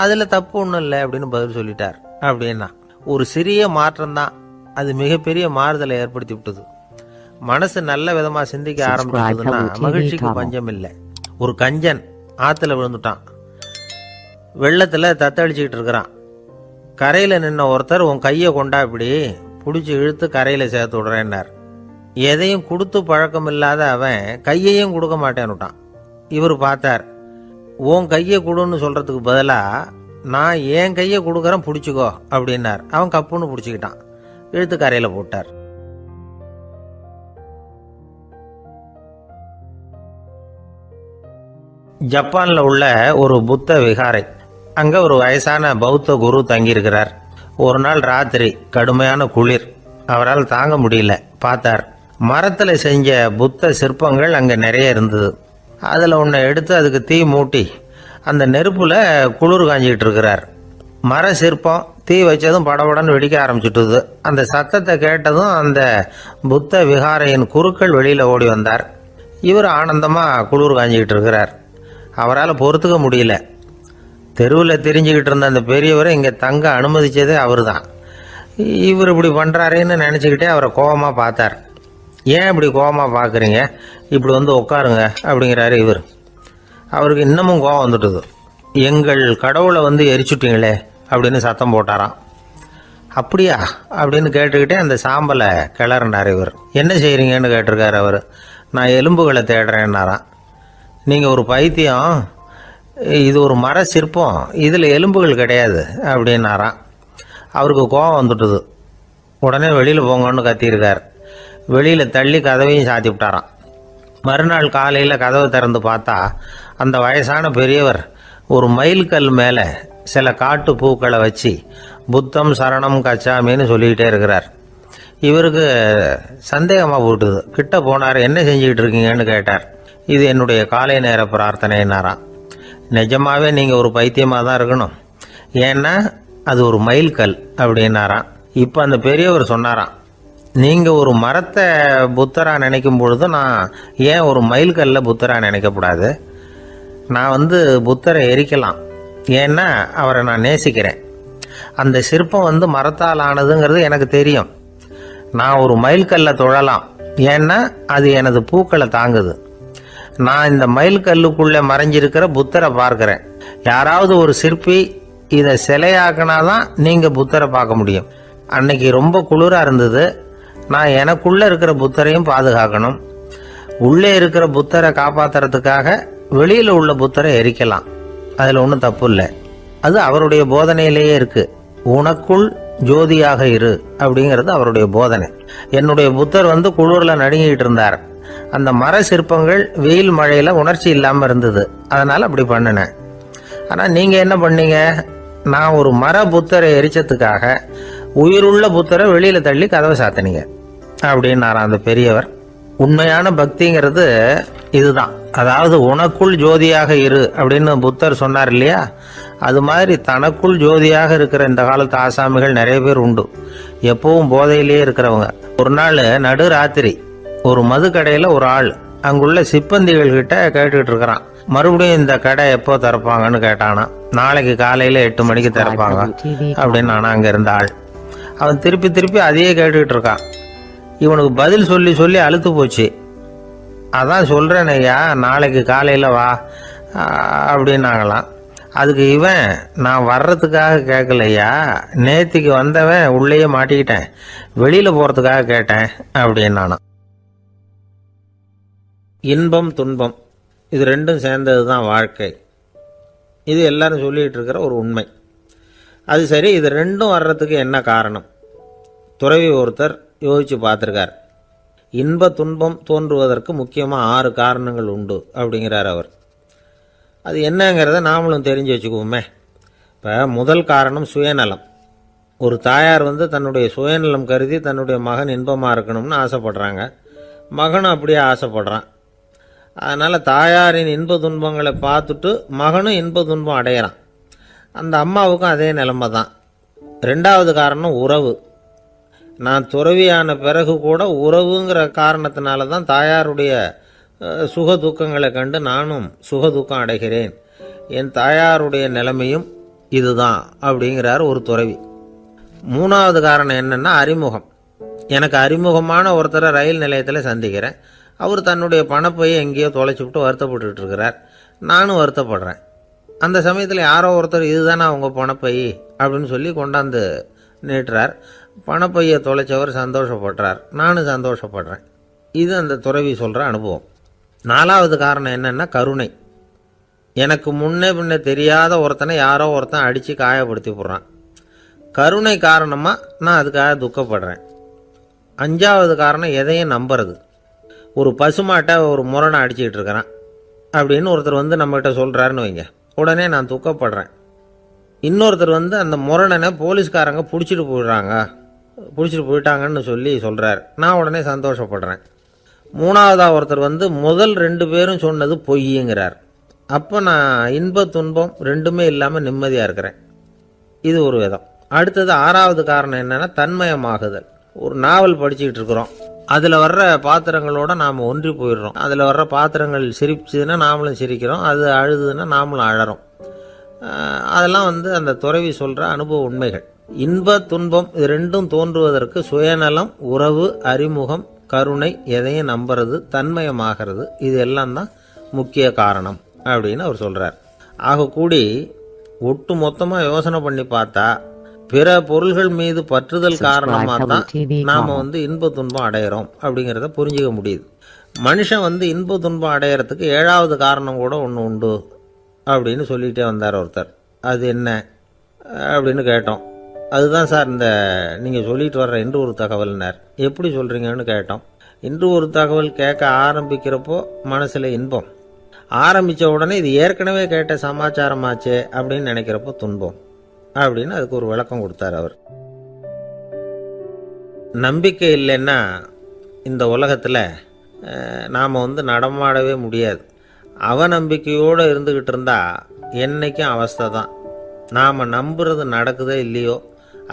அதில் தப்பு ஒன்றும் இல்லை அப்படின்னு பதில் சொல்லிட்டார் அப்படின்னா. ஒரு சிறிய மாற்றம்தான், அது மிகப்பெரிய மாறுதலை ஏற்படுத்தி விட்டது. மனசு நல்ல விதமாக சிந்திக்க ஆரம்பிச்சதுன்னா மகிழ்ச்சிக்கு பஞ்சம் இல்லை. ஒரு கஞ்சன் ஆற்றுல விழுந்துட்டான். வெள்ளத்தில் தத்தளிச்சுக்கிட்டு இருக்கிறான். கரையில் நின்ன ஒருத்தர், உன் கையை கொண்டா இப்படி பிடிச்சி இழுத்து கரையில் சேர்த்து விடுறேன்னார். எதையும் கொடுத்து பழக்கம் இல்லாத அவன் கையையும் கொடுக்க மாட்டேன்னுட்டான். இவர் பார்த்தார். உன் கையை கொடுன்னு சொல்கிறதுக்கு பதிலாக நான் என் கையை கொடுக்குறேன் பிடிச்சிக்கோ அப்படின்னார். அவன் கப்புன்னு பிடிச்சிக்கிட்டான், இழுத்து கரையில் போட்டார். ஜப்பானில் உள்ள ஒரு புத்த விகாரை, அங்கே ஒரு வயசான பௌத்த குரு தங்கியிருக்கிறார். ஒரு நாள் ராத்திரி கடுமையான குளிர், அவரால் தாங்க முடியல. பார்த்தார், மரத்தில் செஞ்ச புத்த சிற்பங்கள் அங்கே நிறைய இருந்தது. அதில் ஒன்றை எடுத்து அதுக்கு தீ மூட்டி அந்த நெருப்பில் குளிர் காஞ்சிக்கிட்டு இருக்கிறார். மர சிற்பம் தீ வச்சதும் படபடன்னு வெடிக்க ஆரம்பிச்சுட்டுது. அந்த சத்தத்தை கேட்டதும் அந்த புத்த விகாரையின் குருக்கள் வெளியில் ஓடி வந்தார். இவர் ஆனந்தமாக குளிர் காஞ்சிக்கிட்டு இருக்கிறார். அவரால் பொறுத்துக்க முடியல. தெருவில் தெரிஞ்சுக்கிட்டு இருந்த அந்த பெரியவரை இங்கே தங்க அனுமதிச்சதே அவர் தான். இவர் இப்படி பண்ணுறாருன்னு நினச்சிக்கிட்டே அவரை கோபமாக பார்த்தார். ஏன் இப்படி கோபமாக பார்க்குறீங்க, இப்படி வந்து உட்காருங்க அப்படிங்கிறாரு இவர். அவருக்கு இன்னமும் கோபம் வந்துட்டுது. எங்கள் கடவுளை வந்து எரிச்சுட்டீங்களே அப்படின்னு சத்தம் போட்டாராம். அப்படியா அப்படின்னு கேட்டுக்கிட்டே அந்த சாம்பலை கிளறினார் இவர். என்ன செய்கிறீங்கன்னு கேட்டிருக்காரு அவர். நான் எலும்புகளை தேடுறேன்னாராம். நீங்கள் ஒரு பைத்தியம், இது ஒரு மர சிற்பம், இதில் எலும்புகள் கிடையாது அப்படின்னாராம். அவருக்கு கோபம் வந்துட்டுது. உடனே வெளியில் போங்கன்னு கத்தியிருக்கார். வெளியில் தள்ளி கதவையும் சாத்தி விட்டாராம். மறுநாள் காலையில் கதவை திறந்து பார்த்தா அந்த வயசான பெரியவர் ஒரு மைல்கல் மேலே சில காட்டு பூக்களை வச்சு புத்தம் சரணம் கச்சாமின்னு சொல்லிக்கிட்டே இருக்கிறார். இவருக்கு சந்தேகமாக போட்டுது. கிட்ட போனார். என்ன செஞ்சுக்கிட்டு இருக்கீங்கன்னு கேட்டார். இது என்னுடைய காலை நேர பிரார்த்தனைனாராம். நிஜமாவே நீங்கள் ஒரு பைத்தியமாக தான் இருக்கணும், ஏன்னா அது ஒரு மைல்கல் அப்படின்னாராம். இப்போ அந்த பெரியவர் சொன்னாராம், நீங்கள் ஒரு மரத்தை புத்தராக நினைக்கும் பொழுது நான் ஏன் ஒரு மைல்கல்ல புத்தராக நினைக்கக்கூடாது? நான் வந்து புத்தரை எரிக்கலாம், ஏன்னா அவரை நான் நேசிக்கிறேன். அந்த சிற்பம் வந்து மரத்தால் ஆனதுங்கிறது எனக்கு தெரியும். நான் ஒரு மைல்கல்லை தொழலாம், ஏன்னா அது எனது பூக்களை தாங்குது. நான் இந்த மைல்கல்லுக்குள்ளே மறைஞ்சிருக்கிற புத்தரை பார்க்குறேன். யாராவது ஒரு சிற்பி இதை சிலையாக்கினாதான் நீங்கள் புத்தரை பார்க்க முடியும். அன்னைக்கு ரொம்ப குளிராக இருந்தது. நான் எனக்குள்ளே இருக்கிற புத்தரையும் பாதுகாக்கணும். உள்ளே இருக்கிற புத்தரை காப்பாற்றுறதுக்காக வெளியில் உள்ள புத்தரை எரிக்கலாம், அதில் ஒன்றும் தப்பு இல்லை. அது அவருடைய போதனையிலேயே இருக்கு. உனக்குள் ஜோதியாக இரு அப்படிங்கிறது அவருடைய போதனை. என்னுடைய புத்தர் வந்து குளிரில் நடுங்கிட்டு இருந்தார். அந்த மர சிற்பங்கள் வெயில் மழையில் உணர்ச்சி இல்லாமல் இருந்தது, அதனால் அப்படி பண்ணினேன். ஆனால் நீங்கள் என்ன பண்ணீங்க? நான் ஒரு மர புத்தரை எரிச்சதுக்காக உயிருள்ள புத்தரை வெளியில் தள்ளி கதவை சாத்தினீங்க அப்படின்னாராம் அந்த பெரியவர். உண்மையான பக்திங்கிறது இதுதான். அதாவது உனக்குள் ஜோதியாக இரு அப்படின்னு புத்தர் சொன்னார் இல்லையா, அது மாதிரி தனக்குள் ஜோதியாக இருக்கிற இந்த காலத்து ஆசாமிகள் நிறைய பேர் உண்டு. எப்பவும் போதையிலேயே இருக்கிறவங்க. ஒரு நாள் நடு ராத்திரி ஒரு மது கடையில் ஒரு ஆள் அங்குள்ள சிப்பந்திகள் கிட்ட கேட்டுக்கிட்டு இருக்கிறான். மறுபடியும் இந்த கடை எப்போ திறப்பாங்கன்னு கேட்டானா. நாளைக்கு காலையில் 8 மணிக்கு திறப்பாங்க அப்படின்னு நானா அங்கே இருந்த ஆள். அவன் திருப்பி திருப்பி அதையே கேட்டுக்கிட்டு இருக்கான். இவனுக்கு பதில் சொல்லி சொல்லி அழுத்து போச்சு. அதான் சொல்கிறேன் ஐயா, நாளைக்கு காலையில் வா அப்படின்னாங்களாம். அதுக்கு இவன், நான் வர்றதுக்காக கேட்கலையா, நேத்திக்கு வந்தவன் உள்ளேயே மாட்டிக்கிட்டேன், வெளியில் போகிறதுக்காக கேட்டேன் அப்படின்னானா. இன்பம் துன்பம் இது ரெண்டும் சேர்ந்தது தான் வாழ்க்கை. இது எல்லாரும் சொல்லிகிட்டு இருக்கிற ஒரு உண்மை. அது சரி, இது ரெண்டும் வர்றதுக்கு என்ன காரணம்? துறவி ஒருத்தர் யோசித்து பார்த்துருக்கார். இன்ப துன்பம் தோன்றுவதற்கு முக்கியமாக 6 காரணங்கள் உண்டு அப்படிங்கிறார் அவர். அது என்னங்கிறத நாமளும் தெரிஞ்சு வச்சுக்குவோமே. இப்போ முதல் காரணம் சுயநலம். ஒரு தாயார் வந்து தன்னுடைய சுயநலம் கருதி தன்னுடைய மகன் இன்பமாக இருக்கணும்னு ஆசைப்படுறாங்க. மகனும் அப்படியே ஆசைப்படுறான். அதனால் தாயாரின் இன்ப துன்பங்களை பார்த்துட்டு மகனும் இன்ப துன்பம் அடையிறான். அந்த அம்மாவுக்கும் அதே நிலைமை தான். 2வது காரணம் உறவு. நான் துறவியான பிறகு கூட உறவுங்கிற காரணத்தினால தான் தாயாருடைய சுக துக்கங்களை கண்டு நானும் சுக துக்கம் அடைகிறேன். என் தாயாருடைய நிலைமையும் இதுதான் அப்படிங்கிறார் ஒரு துறவி. 3வது காரணம் என்னென்னா அறிமுகம். எனக்கு அறிமுகமான ஒருத்தரை ரயில் நிலையத்தில் சந்திக்கிறேன். அவர் தன்னுடைய பணப்பையை எங்கேயோ தொலைச்சி விட்டு வருத்தப்பட்டு இருக்கிறார். நானும் வருத்தப்படுறேன். அந்த சமயத்தில் யாரோ ஒருத்தர் இதுதானே அவங்க பணப்பை அப்படின்னு சொல்லி கொண்டாந்து நீட்டுறார். பணப்பையை தொலைச்சவர் சந்தோஷப்படுறார், நானும் சந்தோஷப்படுறேன். இது அந்த துறவி சொல்கிற அனுபவம். 4வது காரணம் என்னென்னா கருணை. எனக்கு முன்னே பின்னே தெரியாத ஒருத்தனை யாரோ ஒருத்தன் அடித்து காயப்படுத்தி போடுறான். கருணை காரணமாக நான் அதுக்காக துக்கப்படுறேன். 5வது காரணம் எதையும் நம்புறது. ஒரு பசுமாட்டை ஒரு முரணை அடிச்சுக்கிட்டு இருக்கிறான் அப்படின்னு ஒருத்தர் வந்து நம்மகிட்ட சொல்கிறாருன்னு வைங்க, உடனே நான் துக்கப்படுறேன். இன்னொருத்தர் வந்து அந்த முரணனை போலீஸ்காரங்க பிடிச்சிட்டு போயிட்டாங்கன்னு சொல்லி சொல்கிறார், நான் உடனே சந்தோஷப்படுறேன். 3வதாக ஒருத்தர் வந்து முதல் 2 பேரும் சொன்னது பொய்யுங்கிறார். அப்போ நான் இன்ப துன்பம் ரெண்டுமே இல்லாமல் நிம்மதியாக இருக்கிறேன். இது ஒரு விதம். அடுத்தது 6வது காரணம் என்னென்னா தன்மயமாகுதல். ஒரு நாவல் படிச்சுக்கிட்டு இருக்கிறோம், அதில் வர்ற பாத்திரங்களோட நாம் ஒன்றி போயிடுறோம். அதில் வர்ற பாத்திரங்கள் சிரிச்சுதுன்னா நாமளும் சிரிக்கிறோம், அது அழுதுன்னா நாமளும் அழறோம். அதெல்லாம் வந்து அந்த துறவி சொல்கிற அனுபவ உண்மைகள். இன்ப துன்பம் இது ரெண்டும் தோன்றுவதற்கு சுயநலம், உறவு, அறிமுகம், கருணை, எதையும் நம்புறது, தன்மயமாகிறது, இது எல்லாம் தான் முக்கிய காரணம் அப்படின்னு அவர் சொல்கிறார். ஆக கூடி ஒட்டு மொத்தமாக யோசனை பண்ணி பார்த்தா பிற பொருள்கள் மீது பற்றுதல் காரணமாக தான் நாம் வந்து இன்ப துன்பம் அடையிறோம் அப்படிங்கிறத புரிஞ்சுக்க முடியுது. மனுஷன் வந்து இன்ப துன்பம் அடையிறதுக்கு 7வது காரணம் கூட ஒன்று உண்டு அப்படின்னு சொல்லிகிட்டே வந்தார் ஒருத்தர். அது என்ன அப்படின்னு கேட்டோம். அதுதான் சார் இந்த நீங்கள் சொல்லிட்டு வர்ற இன்று ஒரு தகவல்னார். எப்படி சொல்கிறீங்கன்னு கேட்டோம். இன்று ஒரு தகவல் கேட்க ஆரம்பிக்கிறப்போ மனசில் இன்பம், ஆரம்பித்த உடனே இது ஏற்கனவே கேட்ட சமாச்சாரமாச்சே அப்படின்னு நினைக்கிறப்போ துன்பம் அப்படின்னு அதுக்கு ஒரு விளக்கம் கொடுத்தார் அவர். நம்பிக்கை இல்லைன்னா இந்த உலகத்தில் நாம் வந்து நடமாடவே முடியாது. அவநம்பிக்கையோடு இருந்துக்கிட்டு இருந்தால் என்றைக்கும் அவஸ்தை தான். நாம் நம்புறது நடக்குதோ இல்லையோ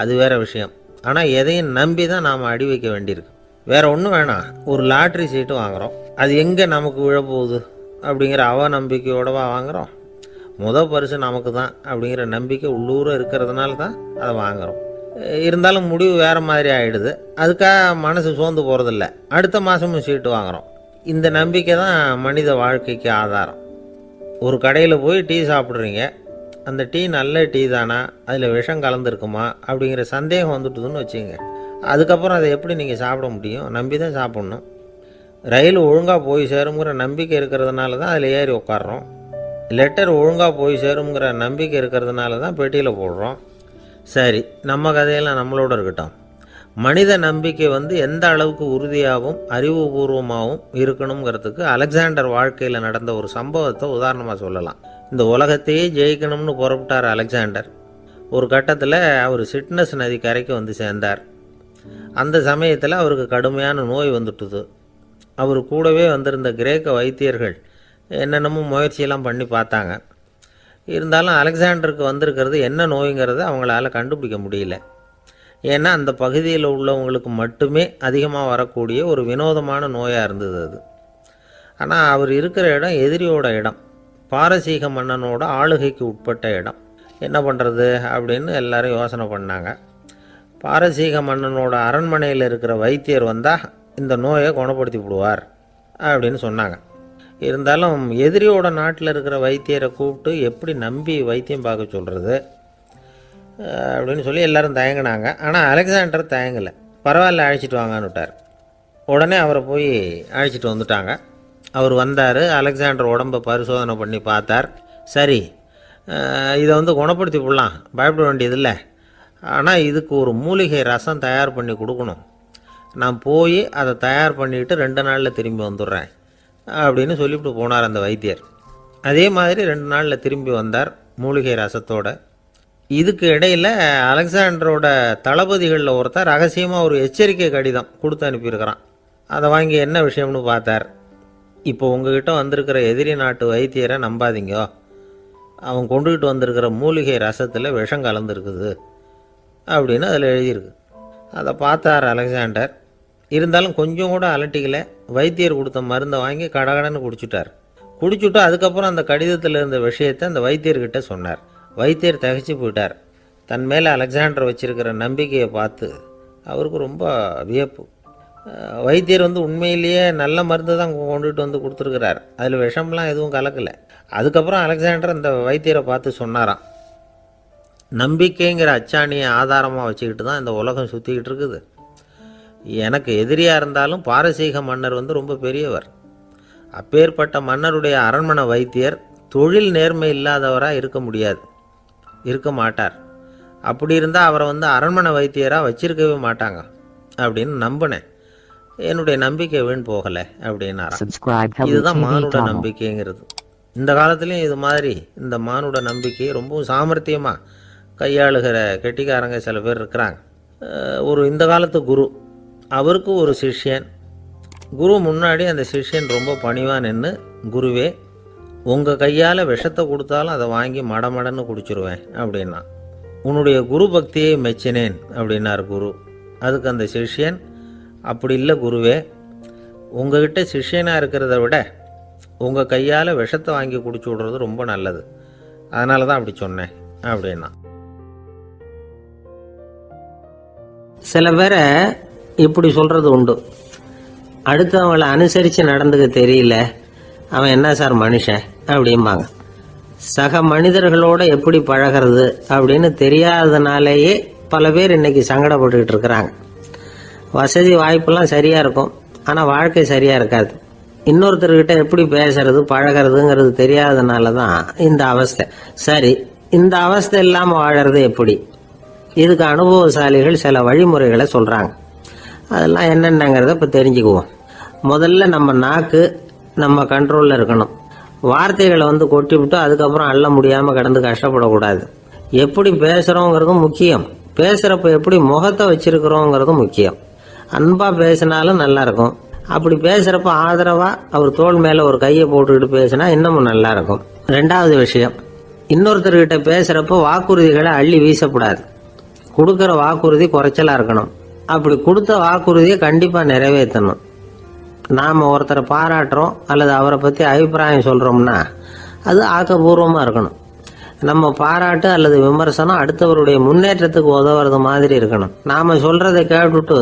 அது வேறு விஷயம். ஆனால் எதையும் நம்பி தான் நாம் அடி வைக்க வேண்டியிருக்கு. வேறு ஒன்றும் வேணாம், ஒரு லாட்ரி சீட்டு வாங்குகிறோம், அது எங்கே நமக்கு விழப்போகுது அப்படிங்கிற அவநம்பிக்கையோடவா வாங்குகிறோம். பரிசு நமக்கு தான் அப்படிங்கிற நம்பிக்கை உள்ளூர இருக்கிறதுனால தான் அதை வாங்குகிறோம். இருந்தாலும் முடிவு வேறு மாதிரி ஆகிடுது. அதுக்காக மனசு சோர்ந்து போகிறதில்ல, அடுத்த மாதமும் சீட்டு வாங்குகிறோம். இந்த நம்பிக்கை தான் மனித வாழ்க்கைக்கு ஆதாரம். ஒரு கடையில் போய் டீ சாப்பிட்றீங்க, அந்த டீ நல்ல டீ தானா, அதில் விஷம் கலந்துருக்குமா அப்படிங்கிற சந்தேகம் வந்துட்டுதுன்னு வச்சுங்க. அதுக்கப்புறம் அதை எப்படி நீங்கள் சாப்பிட முடியும்? நம்பி தான் சாப்பிட்ணும். ரயில் ஒழுங்காக போய் சேருங்கிற நம்பிக்கை இருக்கிறதுனால தான் அதில் ஏறி உட்காடுறோம். லெட்டர் ஒழுங்காக போய் சேருங்கிற நம்பிக்கை இருக்கிறதுனால தான் பெட்டியில் போடுறோம். சரி, நம்ம கதையெல்லாம் நம்மளோட இருக்கட்டும். மனித நம்பிக்கை எந்த அளவுக்கு உறுதியாகவும் அறிவுபூர்வமாகவும் இருக்கணுங்கிறதுக்கு அலெக்சாண்டர் வாழ்க்கையில் நடந்த ஒரு சம்பவத்தை உதாரணமாக சொல்லலாம். இந்த உலகத்தையே ஜெயிக்கணும்னு புறப்பட்டார் அலெக்சாண்டர். ஒரு கட்டத்தில் அவர் சிட்னஸ் நதி கரைக்கு சேர்ந்தார். அந்த சமயத்தில் அவருக்கு கடுமையான நோய் வந்துட்டுது. அவர் கூடவே வந்திருந்த கிரேக்க வைத்தியர்கள் என்னென்னமோ முயற்சியெல்லாம் பண்ணி பார்த்தாங்க. இருந்தாலும் அலெக்சாண்டருக்கு வந்திருக்கிறது என்ன நோய்ங்கிறத அவங்களால கண்டுபிடிக்க முடியல. ஏன்னா அந்த பகுதியில் உள்ளவங்களுக்கு மட்டுமே அதிகமாக வரக்கூடிய ஒரு வினோதமான நோயாக இருந்தது அது. ஆனால் அவர் இருக்கிற இடம் எதிரியோட இடம், பாரசீக மன்னனோட ஆளுகைக்கு உட்பட்ட இடம். என்ன பண்ணுறது அப்படின்னு எல்லாரும் யோசனை பண்ணாங்க. பாரசீக மன்னனோட அரண்மனையில் இருக்கிற வைத்தியர் வந்தால் இந்த நோயை குணப்படுத்தி விடுவார் அப்படின்னு சொன்னாங்க. இருந்தாலும் எதிரியோட நாட்டில் இருக்கிற வைத்தியரை கூப்பிட்டு எப்படி நம்பி வைத்தியம் பார்க்க சொல்கிறது அப்படின்னு சொல்லி எல்லோரும் தயங்கினாங்க. ஆனால் அலெக்சாண்டர் தயங்கலை. பரவாயில்ல, அழைச்சிட்டு வாங்கன்னு விட்டார். உடனே அவரை போய் அழைச்சிட்டு வந்துட்டாங்க. அவர் வந்தார். அலெக்சாண்டர் உடம்பை பரிசோதனை பண்ணி பார்த்தார். சரி, இதை குணப்படுத்தி விடலாம், பயப்பட வேண்டியதில்லை. ஆனால் இதுக்கு ஒரு மூலிகை ரசம் தயார் பண்ணி கொடுக்கணும். நான் போய் அதை தயார் பண்ணிவிட்டு 2 நாளில் திரும்பி வந்துடுறேன் அப்படின்னு சொல்லிவிட்டு போனார் அந்த வைத்தியர். அதே மாதிரி 2 நாளில் திரும்பி வந்தார் மூலிகை ரசத்தோட. இதுக்கு இடையில் அலெக்சாண்டரோட தளபதிகளில் ஒருத்தர் ரகசியமாக ஒரு எச்சரிக்கை கடிதம் கொடுத்து அனுப்பியிருக்கிறான். அதை வாங்கி என்ன விஷயம்னு பார்த்தார். இப்போ உங்ககிட்ட வந்திருக்கிற எதிரி நாட்டு வைத்தியரை நம்பாதீங்க, அவன் கொண்டுகிட்டு வந்திருக்கிற மூலிகை ரசத்தில் விஷம் கலந்துருக்குது அப்படின்னு அதில் எழுதியிருக்கு. அதை பார்த்தார் அலெக்சாண்டர். இருந்தாலும் கொஞ்சம் கூட அலட்டிக்கலை. வைத்தியர் கொடுத்த மருந்தை வாங்கி கடகடன்னு குடிச்சுட்டு அதுக்கப்புறம் அந்த கடிதத்தில் இருந்த விஷயத்தை அந்த வைத்தியர்கிட்ட சொன்னார். வைத்தியர் தகைச்சு போயிட்டார். தன் மேலே அலெக்சாண்டர் வச்சிருக்கிற நம்பிக்கையை பார்த்து அவருக்கு ரொம்ப வியப்பு. வைத்தியர் உண்மையிலேயே நல்ல மருந்து தான் கொண்டுகிட்டு கொடுத்துருக்கிறார், அதில் விஷம்லாம் எதுவும் கலக்கலை. அதுக்கப்புறம் அலெக்சாண்டர் அந்த வைத்தியரை பார்த்து சொன்னாராம், நம்பிக்கைங்கிற அச்சாணியை ஆதாரமாக வச்சுக்கிட்டு தான் இந்த உலகம் சுற்றிக்கிட்டு இருக்குது. எனக்கு எதிரியாக இருந்தாலும் பாரசீக மன்னர் ரொம்ப பெரியவர். அப்பேற்பட்ட மன்னருடைய அரண்மனை வைத்தியர் தொழில் நேர்மை இல்லாதவராக இருக்க மாட்டார். அப்படி இருந்தால் அவரை அரண்மனை வைத்தியராக வச்சிருக்கவே மாட்டாங்க அப்படின்னு நம்பினேன். என்னுடைய நம்பிக்கை வீண் போகலை அப்படின்னாராம். இதுதான் மானுட நம்பிக்கைங்கிறது. இந்த காலத்துலேயும் இது மாதிரி இந்த மானுட நம்பிக்கையை ரொம்பவும் சாமர்த்தியமாக கையாளுகிற கெட்டிக்காரங்க சில பேர் இருக்கிறாங்க. இந்த காலத்து குரு, அவருக்கு ஒரு சிஷ்யன். குரு முன்னாடி அந்த சிஷ்யன் ரொம்ப பணிவாக நின்று, குருவே, உங்கள் கையால் விஷத்தை கொடுத்தாலும் அதை வாங்கி மடமடன்னு குடிச்சிருவேன் அப்படின்னா. உன்னுடைய குரு பக்தியை மெச்சினேன் அப்படின்னார் குரு. அதுக்கு அந்த சிஷ்யன், அப்படி இல்லை குருவே, உங்ககிட்ட சிஷ்யனாக இருக்கிறத விட உங்கள் கையால் விஷத்தை வாங்கி குடிச்சு விடுறது ரொம்ப நல்லது, அதனால தான் அப்படி சொன்னேன் அப்படின்னா. சில பேரை இப்படி சொல்கிறது உண்டு, அடுத்தவங்களை அனுசரித்து நடந்துக்க தெரியல, அவன் என்ன சார் மனுஷன் அப்படிம்பாங்க. சக மனிதர்களோட எப்படி பழகிறது அப்படின்னு தெரியாததுனாலேயே பல பேர் இன்னைக்கு சங்கடப்பட்டுக்கிட்டு இருக்கிறாங்க. வசதி வாய்ப்பெல்லாம் சரியாக இருக்கும், ஆனால் வாழ்க்கை சரியாக இருக்காது. இன்னொருத்தர்கிட்ட எப்படி பேசுறது பழகிறதுங்கிறது தெரியாததுனால தான் இந்த அவஸ்தை. சரி, இந்த அவஸ்தை இல்லாமல் வாழறது எப்படி? இதுக்கு அனுபவசாலிகள் சில வழிமுறைகளை சொல்கிறாங்க. அதெல்லாம் என்னென்னங்கிறத இப்போ தெரிஞ்சுக்குவோம். முதல்ல நம்ம நாக்கு நம்ம கண்ட்ரோலில் இருக்கணும். வார்த்தைகளை கொட்டிவிட்டு அதுக்கப்புறம் அள்ள முடியாமல் கிடந்து கஷ்டப்படக்கூடாது. எப்படி பேசுகிறோங்கிறதும் முக்கியம், பேசுகிறப்ப எப்படி முகத்தை வச்சிருக்கிறோங்கிறதும் முக்கியம். அன்பாக பேசினாலும் நல்லாயிருக்கும். அப்படி பேசுகிறப்ப ஆதரவாக அவர் தோள் மேலே ஒரு கையை போட்டுக்கிட்டு பேசினா இன்னமும் நல்லாயிருக்கும். 2வது விஷயம், இன்னொருத்தர்கிட்ட பேசுகிறப்ப வாக்குறுதிகளை அள்ளி வீசக்கூடாது. கொடுக்குற வாக்குறுதி குறைச்சலாக இருக்கணும். அப்படி கொடுத்த வாக்குறுதியை கண்டிப்பாக நிறைவேற்றணும். நாம் ஒருத்தரை பாராட்டுறோம் அல்லது அவரை பற்றி அபிப்பிராயம் சொல்கிறோம்னா அது ஆக்கப்பூர்வமாக இருக்கணும். நம்ம பாராட்டு அல்லது விமர்சனம் அடுத்தவருடைய முன்னேற்றத்துக்கு உதவுறது மாதிரி இருக்கணும். நாம் சொல்கிறத கேட்டுட்டு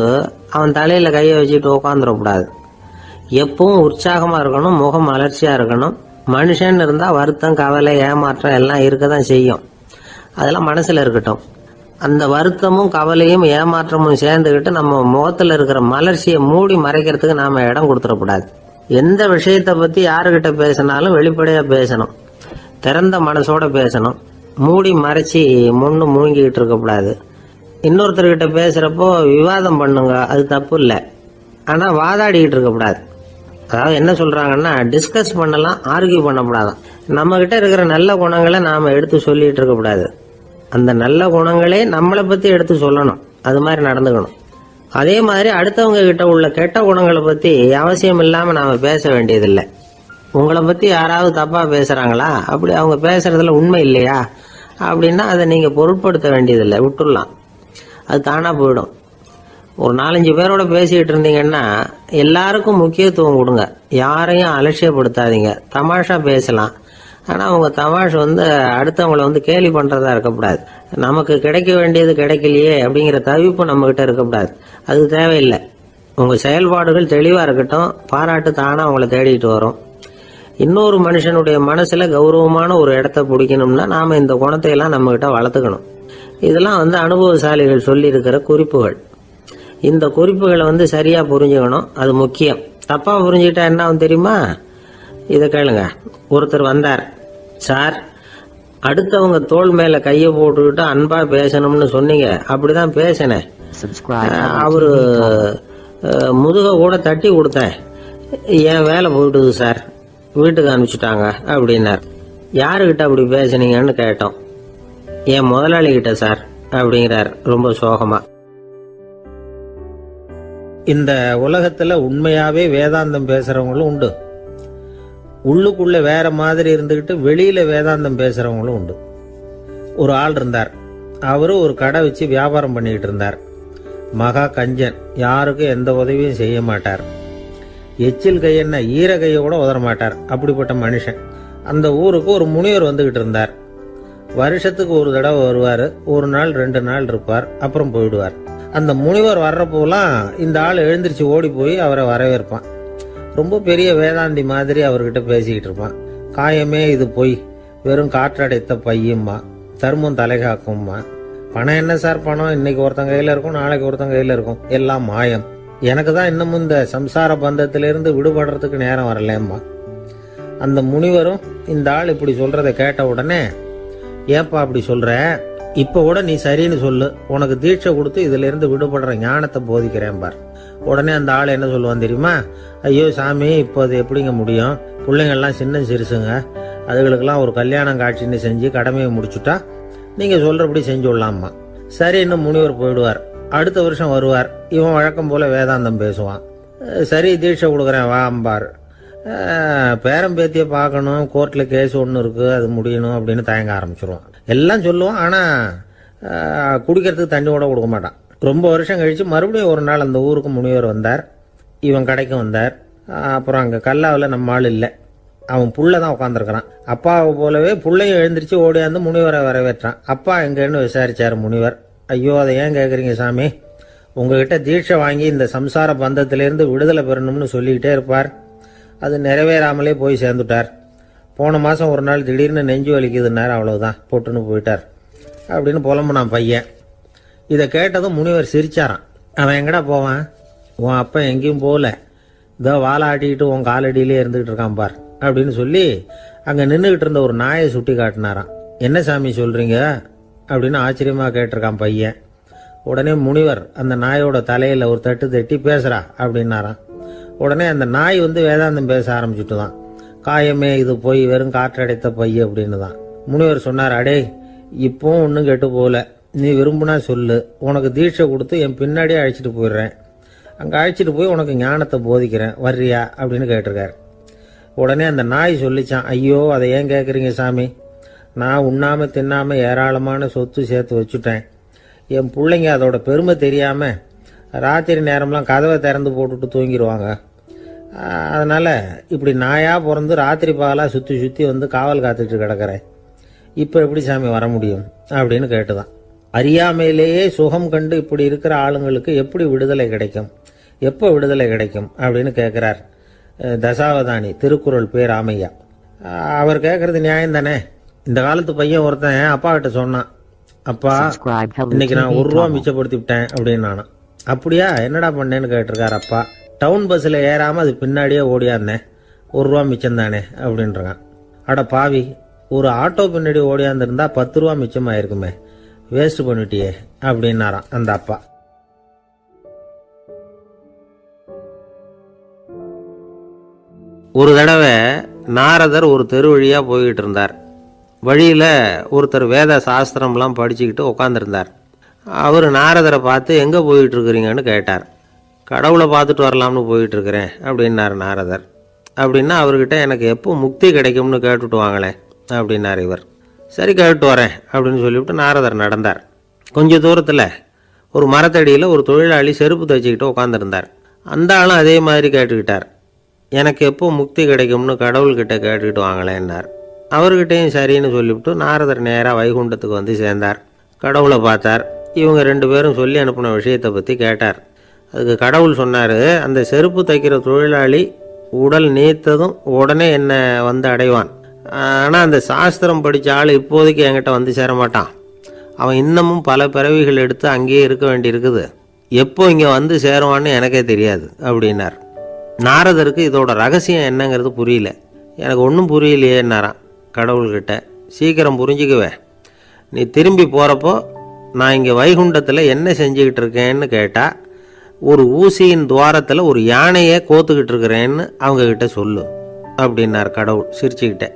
அவன் தலையில் கையை வச்சுட்டு உட்காந்துடக்கூடாது. எப்பவும் உற்சாகமாக இருக்கணும், முகம் மலர்ச்சியாக இருக்கணும். மனுஷன் இருந்தால் வருத்தம், கவலை, ஏமாற்றம் எல்லாம் இருக்க தான் செய்யும். அதெல்லாம் மனசில் இருக்கட்டும். அந்த வருத்தமும் கவலையும் ஏமாற்றமும் சேர்ந்துக்கிட்டு நம்ம முகத்தில் இருக்கிற மலர்ச்சியை மூடி மறைக்கிறதுக்கு நாம் இடம் கொடுத்துடக்கூடாது. எந்த விஷயத்தை பற்றி யாருக்கிட்ட பேசினாலும் வெளிப்படையாக பேசணும். திறந்த மனசோட பேசணும். மூடி மறைச்சி முன்னு மூங்கிக்கிட்டு இருக்கக்கூடாது. இன்னொருத்தர்கிட்ட பேசுகிறப்போ விவாதம் பண்ணுங்க, அது தப்பு இல்லை. ஆனால் வாதாடிக்கிட்டு இருக்கக்கூடாது. அதாவது என்ன சொல்கிறாங்கன்னா, டிஸ்கஸ் பண்ணலாம், ஆர்கியூ பண்ணக்கூடாதான். நம்மக்கிட்ட இருக்கிற நல்ல குணங்களை நாம் எடுத்து சொல்லிகிட்டு இருக்கக்கூடாது. அந்த நல்ல குணங்களே நம்மளை பற்றி எடுத்து சொல்லணும். அது மாதிரி நடந்துக்கணும். அதே மாதிரி அடுத்தவங்க கிட்ட உள்ள கெட்ட குணங்களை பற்றி அவசியம் இல்லாமல் நாம் பேச வேண்டியதில்லை. உங்களை பற்றி யாராவது தப்பாக பேசுகிறாங்களா, அப்படி அவங்க பேசுகிறதுல உண்மை இல்லையா அப்படின்னா அதை நீங்கள் பொருட்படுத்த வேண்டியதில்லை, விட்டுடலாம். அது தானாக போயிடும். ஒரு 4-5 பேரோட பேசிக்கிட்டு இருந்தீங்கன்னா எல்லாருக்கும் முக்கியத்துவம் கொடுங்க. யாரையும் அலட்சியப்படுத்தாதீங்க. தமாஷா பேசலாம். ஆனால் அவங்க தமாஷ் அடுத்தவங்களை கேலி பண்ணுறதா இருக்கக்கூடாது. நமக்கு கிடைக்க வேண்டியது கிடைக்கலையே அப்படிங்கிற தவிப்பு நம்மக்கிட்ட இருக்கக்கூடாது. அது தேவையில்லை. உங்கள் செயல்பாடுகள் தெளிவாக இருக்கட்டும். பாராட்டு தானாக அவங்கள தேடிட்டு வரும். இன்னொரு மனுஷனுடைய மனசில் கௌரவமான ஒரு இடத்த பிடிக்கணும்னா நாம் இந்த குணத்தையெல்லாம் நம்மக்கிட்ட வளர்த்துக்கணும். இதெல்லாம் அனுபவசாலிகள் சொல்லியிருக்கிற குறிப்புகள். இந்த குறிப்புகளை சரியாக புரிஞ்சுக்கணும். அது முக்கியம். தப்பாக புரிஞ்சுக்கிட்டா என்ன ஆகும் தெரியுமா? இதை கேளுங்க. ஒருத்தர் வந்தார். சார், அடுத்தவங்க தோள் மேலே கையை போட்டுக்கிட்டு அன்பாக பேசணும்னு சொன்னீங்க. அப்படிதான் பேசினேன். அவரு முதுக கூட தட்டி கொடுத்தேன். என் வேலை போயிட்டுது சார், வீட்டுக்கு அனுப்பிச்சுட்டாங்க அப்படின்னார். யாருக்கிட்ட அப்படி பேசுனீங்கன்னு கேட்டோம். என் முதலாளி கிட்ட சார் அப்படிங்கிறார் ரொம்ப சோகமா. இந்த உலகத்துல உண்மையாவே வேதாந்தம் பேசுறவங்களும் உண்டு. உள்ளுக்குள்ள வேற மாதிரி இருந்துகிட்டு வெளியில வேதாந்தம் பேசுறவங்களும் உண்டு. ஒரு ஆள் இருந்தார். அவரு ஒரு கடை வச்சு வியாபாரம் பண்ணிக்கிட்டு இருந்தார். மகா கஞ்சன். யாருக்கும் எந்த உதவியும் செய்ய மாட்டார். எச்சில் கையென்ன ஈர கையை கூட உதற மாட்டார். அப்படிப்பட்ட மனுஷன். அந்த ஊருக்கு ஒரு முனிவர் வந்துகிட்டு இருந்தார். வருஷத்துக்கு ஒரு தடவை வருவார். ஒரு நாள் 2 நாள் இருப்பார், அப்புறம் போயிடுவார். அந்த முனிவர் வர்றப்போலாம் இந்த ஆள் எழுந்திரிச்சு ஓடி போய் அவரை வரவேற்பான். ரொம்ப பெரிய வேதாந்தி மாதிரி அவர்கிட்ட பேசிக்கிட்டு இருப்பான். காயமே இது பொய், வெறும் காற்றடைத்த பையும்மா, தர்மம் தலைகாக்கும்மா. பணம் என்ன சார் பணம், இன்னைக்கு ஒருத்தன் கையில இருக்கும், நாளைக்கு ஒருத்தன் கையில இருக்கும், எல்லாம் மாயம். எனக்கு தான் இன்னமும் இந்த சம்சார பந்தத்திலிருந்து விடுபடுறதுக்கு நேரம் வரலேம்மா. அந்த முனிவரும் இந்த ஆள் இப்படி சொல்றதை கேட்ட உடனே, ஏப்பா அப்படி சொல்ற, இப்ப கூட நீ சரின்னு சொல்லு, உனக்கு தீட்சை கொடுத்து இதுல இருந்து விடுபடுற ஞானத்தை போதிக்கிறேன் பார். உடனே அந்த ஆள் என்ன சொல்லுவான் தெரியுமா? ஐயோ சாமி, இப்போ அது எப்படிங்க முடியும்? பிள்ளைங்கள்லாம் சின்ன சிறுசுங்க, அதுகளுக்கெல்லாம் ஒரு கல்யாணம் காட்சின்னு செஞ்சு கடமையை முடிச்சுட்டா நீங்க சொல்றபடி செஞ்சு விடலாமா. சரி, இன்னும் முனிவர் போயிடுவார். அடுத்த வருஷம் வருவார். இவன் வழக்கம் போல வேதாந்தம் பேசுவான். சரி, தீட்சை கொடுக்குறேன் வா அம்பார். பேரம்பேத்திய பார்க்கணும், கோர்ட்ல கேஸ் ஒன்று இருக்கு, அது முடியணும் அப்படின்னு தயங்க ஆரம்பிச்சிருவான். எல்லாம் சொல்லுவான். ஆனா குடிக்கிறதுக்கு தண்ணி கூட கொடுக்க மாட்டான். ரொம்ப வருஷம் கழிச்சு மறுபடியும் ஒரு நாள் அந்த ஊருக்கு முனிவர் வந்தார். இவன் கடைக்கும் வந்தார். அப்புறம் அங்க கல்லாவில் நம்ம ஆள் இல்லை. அவன் புள்ள தான் உட்காந்துருக்கிறான். அப்பாவை போலவே புள்ளையும் எழுந்திரிச்சு ஓடியாந்து முனிவரை வரவேற்றான். அப்பா எங்கன்னு விசாரிச்சாரு முனிவர். ஐயோ, அதை ஏன் கேட்குறீங்க சாமி? உங்ககிட்ட தீட்சை வாங்கி இந்த சம்சார பந்தத்திலிருந்து விடுதலை பெறணும்னு சொல்லிக்கிட்டே இருப்பார். அது நிறைவேறாமலே போய் சேர்ந்துட்டார். போன மாதம் ஒரு நாள் திடீர்னு நெஞ்சு வலிக்குதுன்னார். அவ்வளவுதான், போட்டுன்னு போயிட்டார் அப்படின்னு புலம்புனான் பையன். இதை கேட்டதும் முனிவர் சிரிச்சாரான். அவன் எங்கடா போவான்? உன் அப்பா எங்கேயும் போகல, இதோ வாழை ஆட்டிக்கிட்டு உன் காலடியிலே இருந்துகிட்டு இருக்கான் பார் அப்படின்னு சொல்லி அங்கே நின்றுகிட்டு இருந்த ஒரு நாயை சுட்டி காட்டினாரான். என்ன சாமி சொல்றீங்க அப்படின்னு ஆச்சரியமாக கேட்டிருக்கான் பையன். உடனே முனிவர் அந்த நாயோட தலையில் ஒரு தட்டு தட்டி பேசுறா அப்படின்னாரான். உடனே அந்த நாய் வேதாந்தம் பேச ஆரம்பிச்சுட்டு தான். காயமே இது போய் வெறும் காற்றடைத்த பைய அப்படின்னு தான். முனிவர் சொன்னார், அடே இப்பவும் ஒன்றும் கெட்டு போகல, நீ விரும்புனா சொல்லு, உனக்கு தீட்சை கொடுத்து என் பின்னாடியே அழைச்சிட்டு போயிடுறேன், அங்கே அழைச்சிட்டு போய் உனக்கு ஞானத்தை போதிக்கிறேன், வர்றியா அப்படின்னு கேட்டிருக்காரு. உடனே அந்த நாய் சொல்லிச்சான், ஐயோ அதை ஏன் கேட்குறீங்க சாமி, நான் உண்ணாம தின்னாம ஏராளமான சொத்து சேர்த்து வச்சுட்டேன். என் பிள்ளைங்க அதோட பெருமை தெரியாம ராத்திரி நேரம்லாம் கதவை திறந்து போட்டுட்டு தூங்கிடுவாங்க. அதனால இப்படி நாயா பிறந்து ராத்திரி பகலாக சுற்றி சுற்றி காவல் காத்துட்டு கிடக்கிறேன். இப்போ எப்படி சாமி வர முடியும் அப்படின்னு கேட்டுதான். அறியாமையிலேயே சுகம் கண்டு இப்படி இருக்கிற ஆளுங்களுக்கு எப்படி விடுதலை கிடைக்கும், எப்போ விடுதலை கிடைக்கும் அப்படின்னு கேட்குறார் தசாவதானி, திருக்குறள் பேர் ராமையா. அவர் கேட்கறது நியாயம் தானே. இந்த காலத்து பையன் ஒருத்தன் அப்பா கிட்ட சொன்னான், அப்பா இன்னைக்கு நான் 1 ரூபா மிச்சப்படுத்தி விட்டேன் அப்படின்னு. நானும் அப்படியா, என்னடா பண்ணேன்னு கேட்டிருக்காரு அப்பா. டவுன் பஸ்ஸில் ஏறாமல் அது பின்னாடியே ஓடியாருந்தேன், 1 ரூபா மிச்சம் தானே அப்படின்றான். அட பாவி, ஒரு ஆட்டோ பின்னாடி ஓடியாந்துருந்தா 10 ரூபா மிச்சமாயிருக்குமே, வேஸ்ட் பண்ணிட்டியே அப்படின்னாராம் அந்த அப்பா. ஒரு தடவை நாரதர் ஒரு தெரு வழியாக போய்கிட்டு இருந்தார். வழியில் ஒருத்தர் வேத சாஸ்திரம்லாம் படிச்சுக்கிட்டு உட்காந்துருந்தார். அவர் நாரதரை பார்த்து எங்கே போயிட்டுருக்குறீங்கன்னு கேட்டார். கடவுளை பார்த்துட்டு வரலாம்னு போயிட்டுருக்கிறேன் அப்படின்னார் நாரதர். அப்படின்னா அவர்கிட்ட எனக்கு எப்போ முக்தி கிடைக்கும்னு கேட்டுட்டு வாங்களேன் அப்படின்னார் இவர். சரி கேட்டு வரேன் அப்படின்னு சொல்லிவிட்டு நாரதர் நடந்தார். கொஞ்சம் தூரத்தில் ஒரு மரத்தடியில் ஒரு தொழிலாளி செருப்பு தைச்சிக்கிட்டு உட்காந்துருந்தார். அந்த ஆளும் அதே மாதிரி கேட்டுக்கிட்டார். எனக்கு எப்போ முக்தி கிடைக்கும்னு கடவுள்கிட்ட கேட்டுக்கிட்டு வாங்களேன்னார். அவர்கிட்டையும் சரின்னு சொல்லிவிட்டு நாரதர் நேராக வைகுண்டத்துக்கு வந்து சேர்ந்தார். கடவுளை பார்த்தார். இவங்க 2 பேரும் சொல்லி அனுப்பின விஷயத்தை பற்றி கேட்டார். அதுக்கு கடவுள் சொன்னார், அந்த செருப்பு தைக்கிற தொழிலாளி உடல் நீத்ததும் உடனே என்னை வந்து அடைவான். ஆனால் அந்த சாஸ்திரம் படித்த ஆள் இப்போதைக்கு என்கிட்ட வந்து சேர மாட்டான். அவன் இன்னமும் பல பிறவிகள் எடுத்து அங்கேயே இருக்க வேண்டியிருக்குது. எப்போ இங்கே வந்து சேருவான்னு எனக்கே தெரியாது அப்படின்னார். நாரதருக்கு இதோட ரகசியம் என்னங்கிறது புரியல. எனக்கு ஒன்றும் புரியலையேன்னாரான் கடவுள்கிட்ட. சீக்கிரம் புரிஞ்சுக்குவேன், நீ திரும்பி போகிறப்போ நான் இங்கே வைகுண்டத்தில் என்ன செஞ்சுக்கிட்டு இருக்கேன்னு கேட்டால், ஒரு ஊசியின் துவாரத்தில் ஒரு யானையை கோத்துக்கிட்டு இருக்கிறேன்னு அவங்கக்கிட்ட சொல்லு அப்படின்னார் கடவுள் சிரிச்சுக்கிட்டே.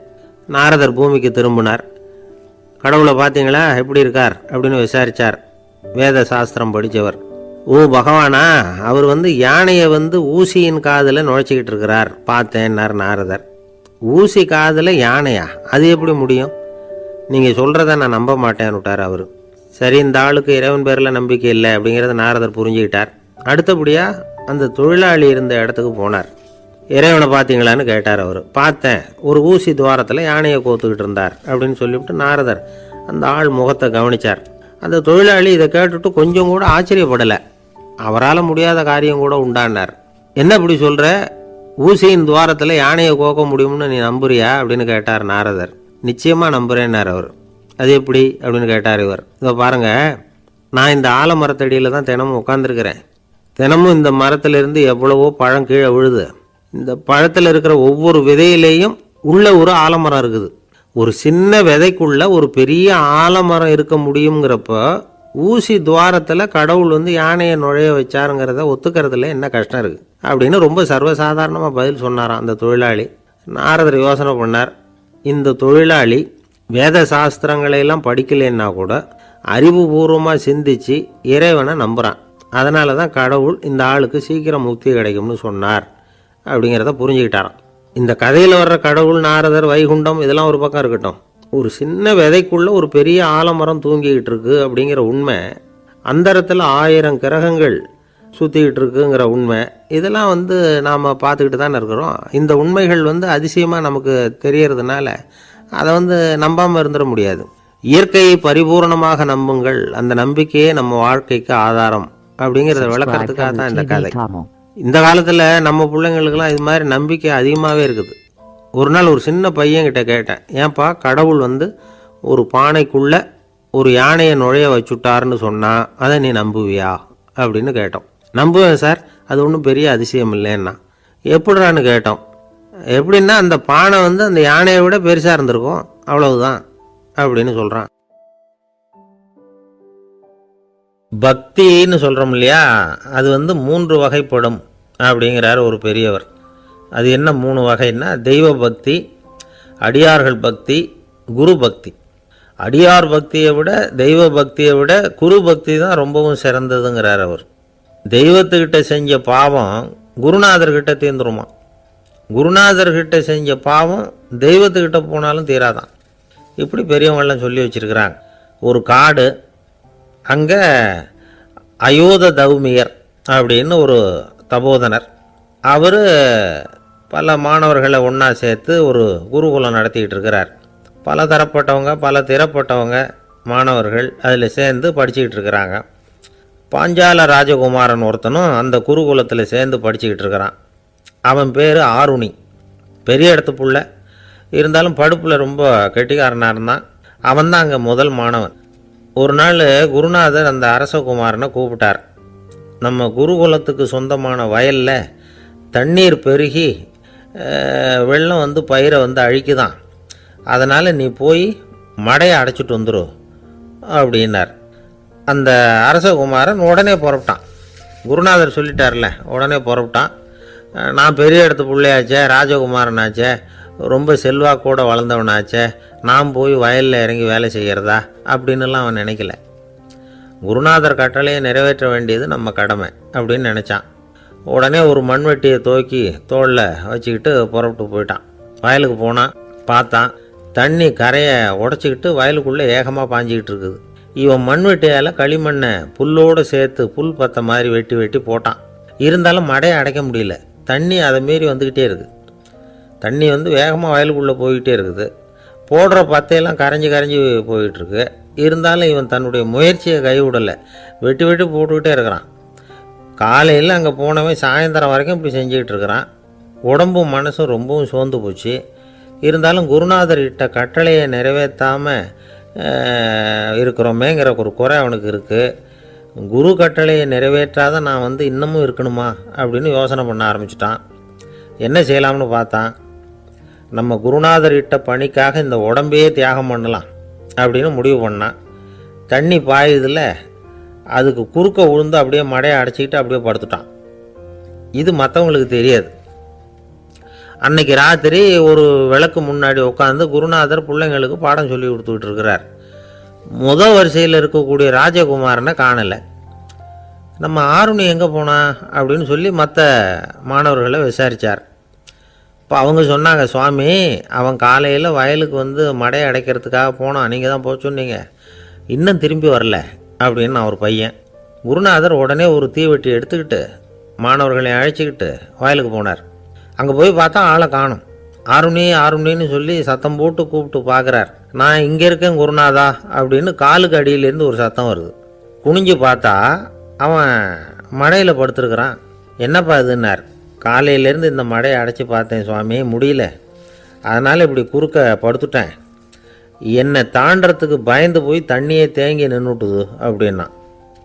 நாரதர் பூமிக்கு திரும்பினார். கடவுளை பார்த்தீங்களா, எப்படி இருக்கார் அப்படின்னு விசாரித்தார் வேத சாஸ்திரம் படித்தவர். ஓ பகவானா, அவர் யானையை ஊசியின் காதில் நுழைச்சிக்கிட்டு இருக்கிறார் பார்த்தேன்னார் நாரதர். ஊசி காதில் யானையா, அது எப்படி முடியும்? நீங்கள் சொல்கிறத நான் நம்ப மாட்டேன்னு விட்டார் அவர். சரி, இந்த ஆளுக்கு இறைவன் பேரில் நம்பிக்கை இல்லை அப்படிங்கிறத நாரதர் புரிஞ்சுக்கிட்டார். அடுத்தபடியாக அந்த தொழிலாளி இருந்த இடத்துக்கு போனார். இறைவனை பார்த்தீங்களான்னு கேட்டார் அவர். பார்த்தேன், ஒரு ஊசி துவாரத்தில் யானையை கோத்துக்கிட்டு இருந்தார் அப்படின்னு சொல்லிவிட்டு நாரதர் அந்த ஆள் முகத்தை கவனித்தார். அந்த தொழிலாளி இதை கேட்டுட்டு கொஞ்சம் கூட ஆச்சரியப்படலை. அவரால் முடியாத காரியம் கூட உண்டானார். என்ன இப்படி சொல்கிற, ஊசியின் துவாரத்தில் யானையை கோக்க முடியும்னு நீ நம்புறியா அப்படின்னு கேட்டார் நாரதர். நிச்சயமாக நம்புகிறேன்னார் அவர். அது எப்படி அப்படின்னு கேட்டார் இவர். இதை பாருங்கள், நான் இந்த ஆலமரத்தடியில் தான் தினமும் உட்காந்துருக்கிறேன். தினமும் இந்த மரத்திலிருந்து எவ்வளவோ பழம் கீழே விழுது. இந்த பழத்தில் இருக்கிற ஒவ்வொரு விதையிலேயும் உள்ள ஒரு ஆலமரம் இருக்குது. ஒரு சின்ன விதைக்குள்ள ஒரு பெரிய ஆலமரம் இருக்க முடியுங்கிறப்ப ஊசி துவாரத்தில் கடவுள் யானையை நுழைய வச்சாருங்கிறத ஒத்துக்கிறதுல என்ன கஷ்டம் இருக்குது அப்படின்னு ரொம்ப சர்வசாதாரணமாக பதில் சொன்னாராம் அந்த தொழிலாளி. நாரதர் யோசனை பண்ணார். இந்த தொழிலாளி வேத சாஸ்திரங்களையெல்லாம் படிக்கலைன்னா கூட அறிவுபூர்வமாக சிந்திச்சு இறைவனை நம்புகிறான். அதனால தான் கடவுள் இந்த ஆளுக்கு சீக்கிரம் முக்தி கிடைக்கும்னு சொன்னார் அப்படிங்கிறத புரிஞ்சுக்கிட்டாராம். இந்த கதையில் வர்ற கடவுள், நாரதர், வைகுண்டம் இதெல்லாம் ஒரு பக்கம் இருக்கட்டும், ஒரு சின்ன விதைக்குள்ளே ஒரு பெரிய ஆலமரம் தூங்கிக்கிட்டு இருக்கு அப்படிங்கிற உண்மை, அந்தரத்தில் 1000 கிரகங்கள் சுற்றிக்கிட்டு இருக்குங்கிற உண்மை, இதெல்லாம் நாம் பார்த்துக்கிட்டு தானே இருக்கிறோம். இந்த உண்மைகள் அதிசயமாக நமக்கு தெரியறதுனால அதை நம்பாமல் இருந்துட முடியாது. இயற்கையை பரிபூர்ணமாக நம்புங்கள், அந்த நம்பிக்கையே நம்ம வாழ்க்கைக்கு ஆதாரம் அப்படிங்கிறத விளக்கறதுக்காக தான் இந்த கதை. இந்த காலத்தில் நம்ம பிள்ளைங்களுக்கெல்லாம் இது மாதிரி நம்பிக்கை அதிகமாகவே இருக்குது. ஒரு நாள் ஒரு சின்ன பையன்கிட்ட கேட்டேன், ஏன்பா கடவுள் ஒரு பானைக்குள்ளே ஒரு யானையை நுழைய வச்சுட்டாருன்னு சொன்னால் அதை நீ நம்புவியா அப்படின்னு கேட்டோம். நம்புவேன் சார், அது ஒன்றும் பெரிய அதிசயம் இல்லைன்னா. எப்படிறான்னு கேட்டோம். எப்படின்னா அந்த பானை அந்த யானையை விட பெருசாக இருந்திருக்கும், அவ்வளவுதான் அப்படின்னு சொல்கிறான். பக்தின்னு சொல்கிறோம் இல்லையா, அது 3 வகைப்படும் அப்படிங்கிறார் ஒரு பெரியவர். அது என்ன 3 வகைன்னா, தெய்வ பக்தி, அடியார்கள் பக்தி, குரு பக்தி. அடியார் பக்தியை விட தெய்வ பக்தியை விட குரு பக்தி தான் ரொம்பவும் சிறந்ததுங்கிறார் அவர். தெய்வத்துக்கிட்ட செஞ்ச பாவம் குருநாதர்கிட்ட தீர்ந்துருமா, குருநாதர்கிட்ட செஞ்ச பாவம் தெய்வத்துக்கிட்ட போனாலும் தீராதான். இப்படி பெரியவங்களாம் சொல்லி வச்சுருக்கிறாங்க. ஒரு காடு, அங்கே அயோத தௌமியர் அப்படின்னு ஒரு தபோதனர், அவர் பல மாணவர்களை ஒன்றா சேர்த்து ஒரு குருகுலம் நடத்திக்கிட்டு இருக்கிறார். பல தரப்பட்டவங்க பல திறப்பட்டவங்க மாணவர்கள் அதில் சேர்ந்து படிச்சுக்கிட்டு இருக்கிறாங்க. பாஞ்சால ராஜகுமாரன் ஒருத்தனும் அந்த குருகுலத்தில் சேர்ந்து படிச்சுக்கிட்டு இருக்கிறான். அவன் பேர் ஆருணி. பெரிய இடத்து புள்ள, இருந்தாலும் படுப்பில் ரொம்ப கெட்டிக்காரனாக இருந்தான். அவன் தான் அங்கே முதல் மாணவன். ஒரு நாள் குருநாதர் அந்த அரசகுமாரனை கூப்பிட்டார். நம்ம குருகுலத்துக்கு சொந்தமான வயலில் தண்ணீர் பெருகி வெள்ளம் பயிரை அழிக்குதான். அதனால் நீ போய் மடையை அடைச்சிட்டு வந்துரு அப்படின்னார். அந்த அரசகுமாரன் உடனே புறப்பட்டான். குருநாதர் சொல்லிட்டார்ல, உடனே புறப்பட்டான். நான் பெரிய இடத்து பிள்ளையாச்சே, ராஜகுமாரனாச்சே, ரொம்ப செல்வாக்கூட வளர்ந்தவனாச்சே, நான் போய் வயலில் இறங்கி வேலை செய்கிறதா அப்படின்னுலாம் அவன் நினைக்கல. குருநாதர் கட்டளையை நிறைவேற்ற வேண்டியது நம்ம கடமை அப்படின்னு நினச்சான். உடனே ஒரு மண்வெட்டியை தூக்கி தோளில் வச்சுக்கிட்டு புறப்பட்டு போயிட்டான். வயலுக்கு போனான். பார்த்தான், தண்ணி கரையை உடச்சிக்கிட்டு வயலுக்குள்ளே ஏகமாக பாஞ்சிக்கிட்டு இருக்குது. இவன் மண்வெட்டியால் களிமண்ணை புல்லோடு சேர்த்து புல் பத்த மாதிரி வெட்டி வெட்டி போட்டான். இருந்தாலும் மடையை அடைக்க முடியல. தண்ணி அதை மீறி வந்துக்கிட்டே இருக்குது. தண்ணி வேகமாக வயலுக்குள்ளே போய்கிட்டே இருக்குது. போடுற பத்தையெல்லாம் கரைஞ்சி போயிட்டுருக்கு. இருந்தாலும் இவன் தன்னுடைய முயற்சியை கைவிடலை. வெட்டி வெட்டி போட்டுக்கிட்டே இருக்கிறான். காலையில் அங்கே போனவன் சாயந்தரம் வரைக்கும் இப்படி செஞ்சுக்கிட்டு இருக்கிறான். உடம்பும் மனசும் ரொம்பவும் சோர்ந்து போச்சு. இருந்தாலும் குருநாதர் இட்ட கட்டளையை நிறைவேற்றாமல் இருக்கிறோமேங்கிற ஒரு குறை அவனுக்கு இருக்குது. குரு கட்டளையை நிறைவேற்றாத நான் இன்னமும் இருக்கணுமா அப்படின்னு யோசனை பண்ண ஆரம்பிச்சிட்டான். என்ன செய்யலாம்னு பார்த்தான். நம்ம குருநாதர் இட்ட பணிக்காக இந்த உடம்பையே தியாகம் பண்ணலாம் அப்படின்னு முடிவு பண்ணான். தண்ணி பாயுதில் அதுக்கு குறுக்க விழுந்து அப்படியே மடையை அடைச்சிக்கிட்டு அப்படியே படுத்துட்டான். இது மற்றவங்களுக்கு தெரியாது. அன்னைக்கு ராத்திரி ஒரு விளக்கு முன்னாடி உட்காந்து குருநாதர் பிள்ளைங்களுக்கு பாடம் சொல்லி கொடுத்துக்கிட்டு இருக்கிறார். முதல் வரிசையில் இருக்கக்கூடிய ராஜகுமாரனை காணலை. நம்ம ஆருணி எங்கே போனா அப்படின்னு சொல்லி மற்ற மாணவர்களை விசாரித்தார். இப்போ அவங்க சொன்னாங்க, சுவாமி அவன் காலையில் வயலுக்கு மடையை அடைக்கிறதுக்காக போனான், நீங்கள் தான் போக சொன்னீங்க, இன்னும் திரும்பி வரல அப்படின்னு அவர் பையன். குருநாதர் உடனே ஒரு தீவெட்டி எடுத்துக்கிட்டு மாணவர்களை அழைச்சிக்கிட்டு வயலுக்கு போனார். அங்கே போய் பார்த்தா ஆளை காணும். ஆருணின்னு சொல்லி சத்தம் போட்டு கூப்பிட்டு பார்க்குறார். நான் இங்கே இருக்கேன் குருநாதா அப்படின்னு காலுக்கு அடியிலேருந்து ஒரு சத்தம் வருது. குனிஞ்சு பார்த்தா அவன் மடையில் படுத்துருக்கிறான். என்னப்பா இதுன்னார். காலையிலேருந்து இந்த மடையை அடைச்சி பார்த்தேன் சுவாமி, முடியல, அதனால் இப்படி குறுக்க படுத்துட்டேன். என்னை தாண்டறதுக்கு பயந்து போய் தண்ணியை தேங்கி நின்றுட்டுது அப்படின்னா.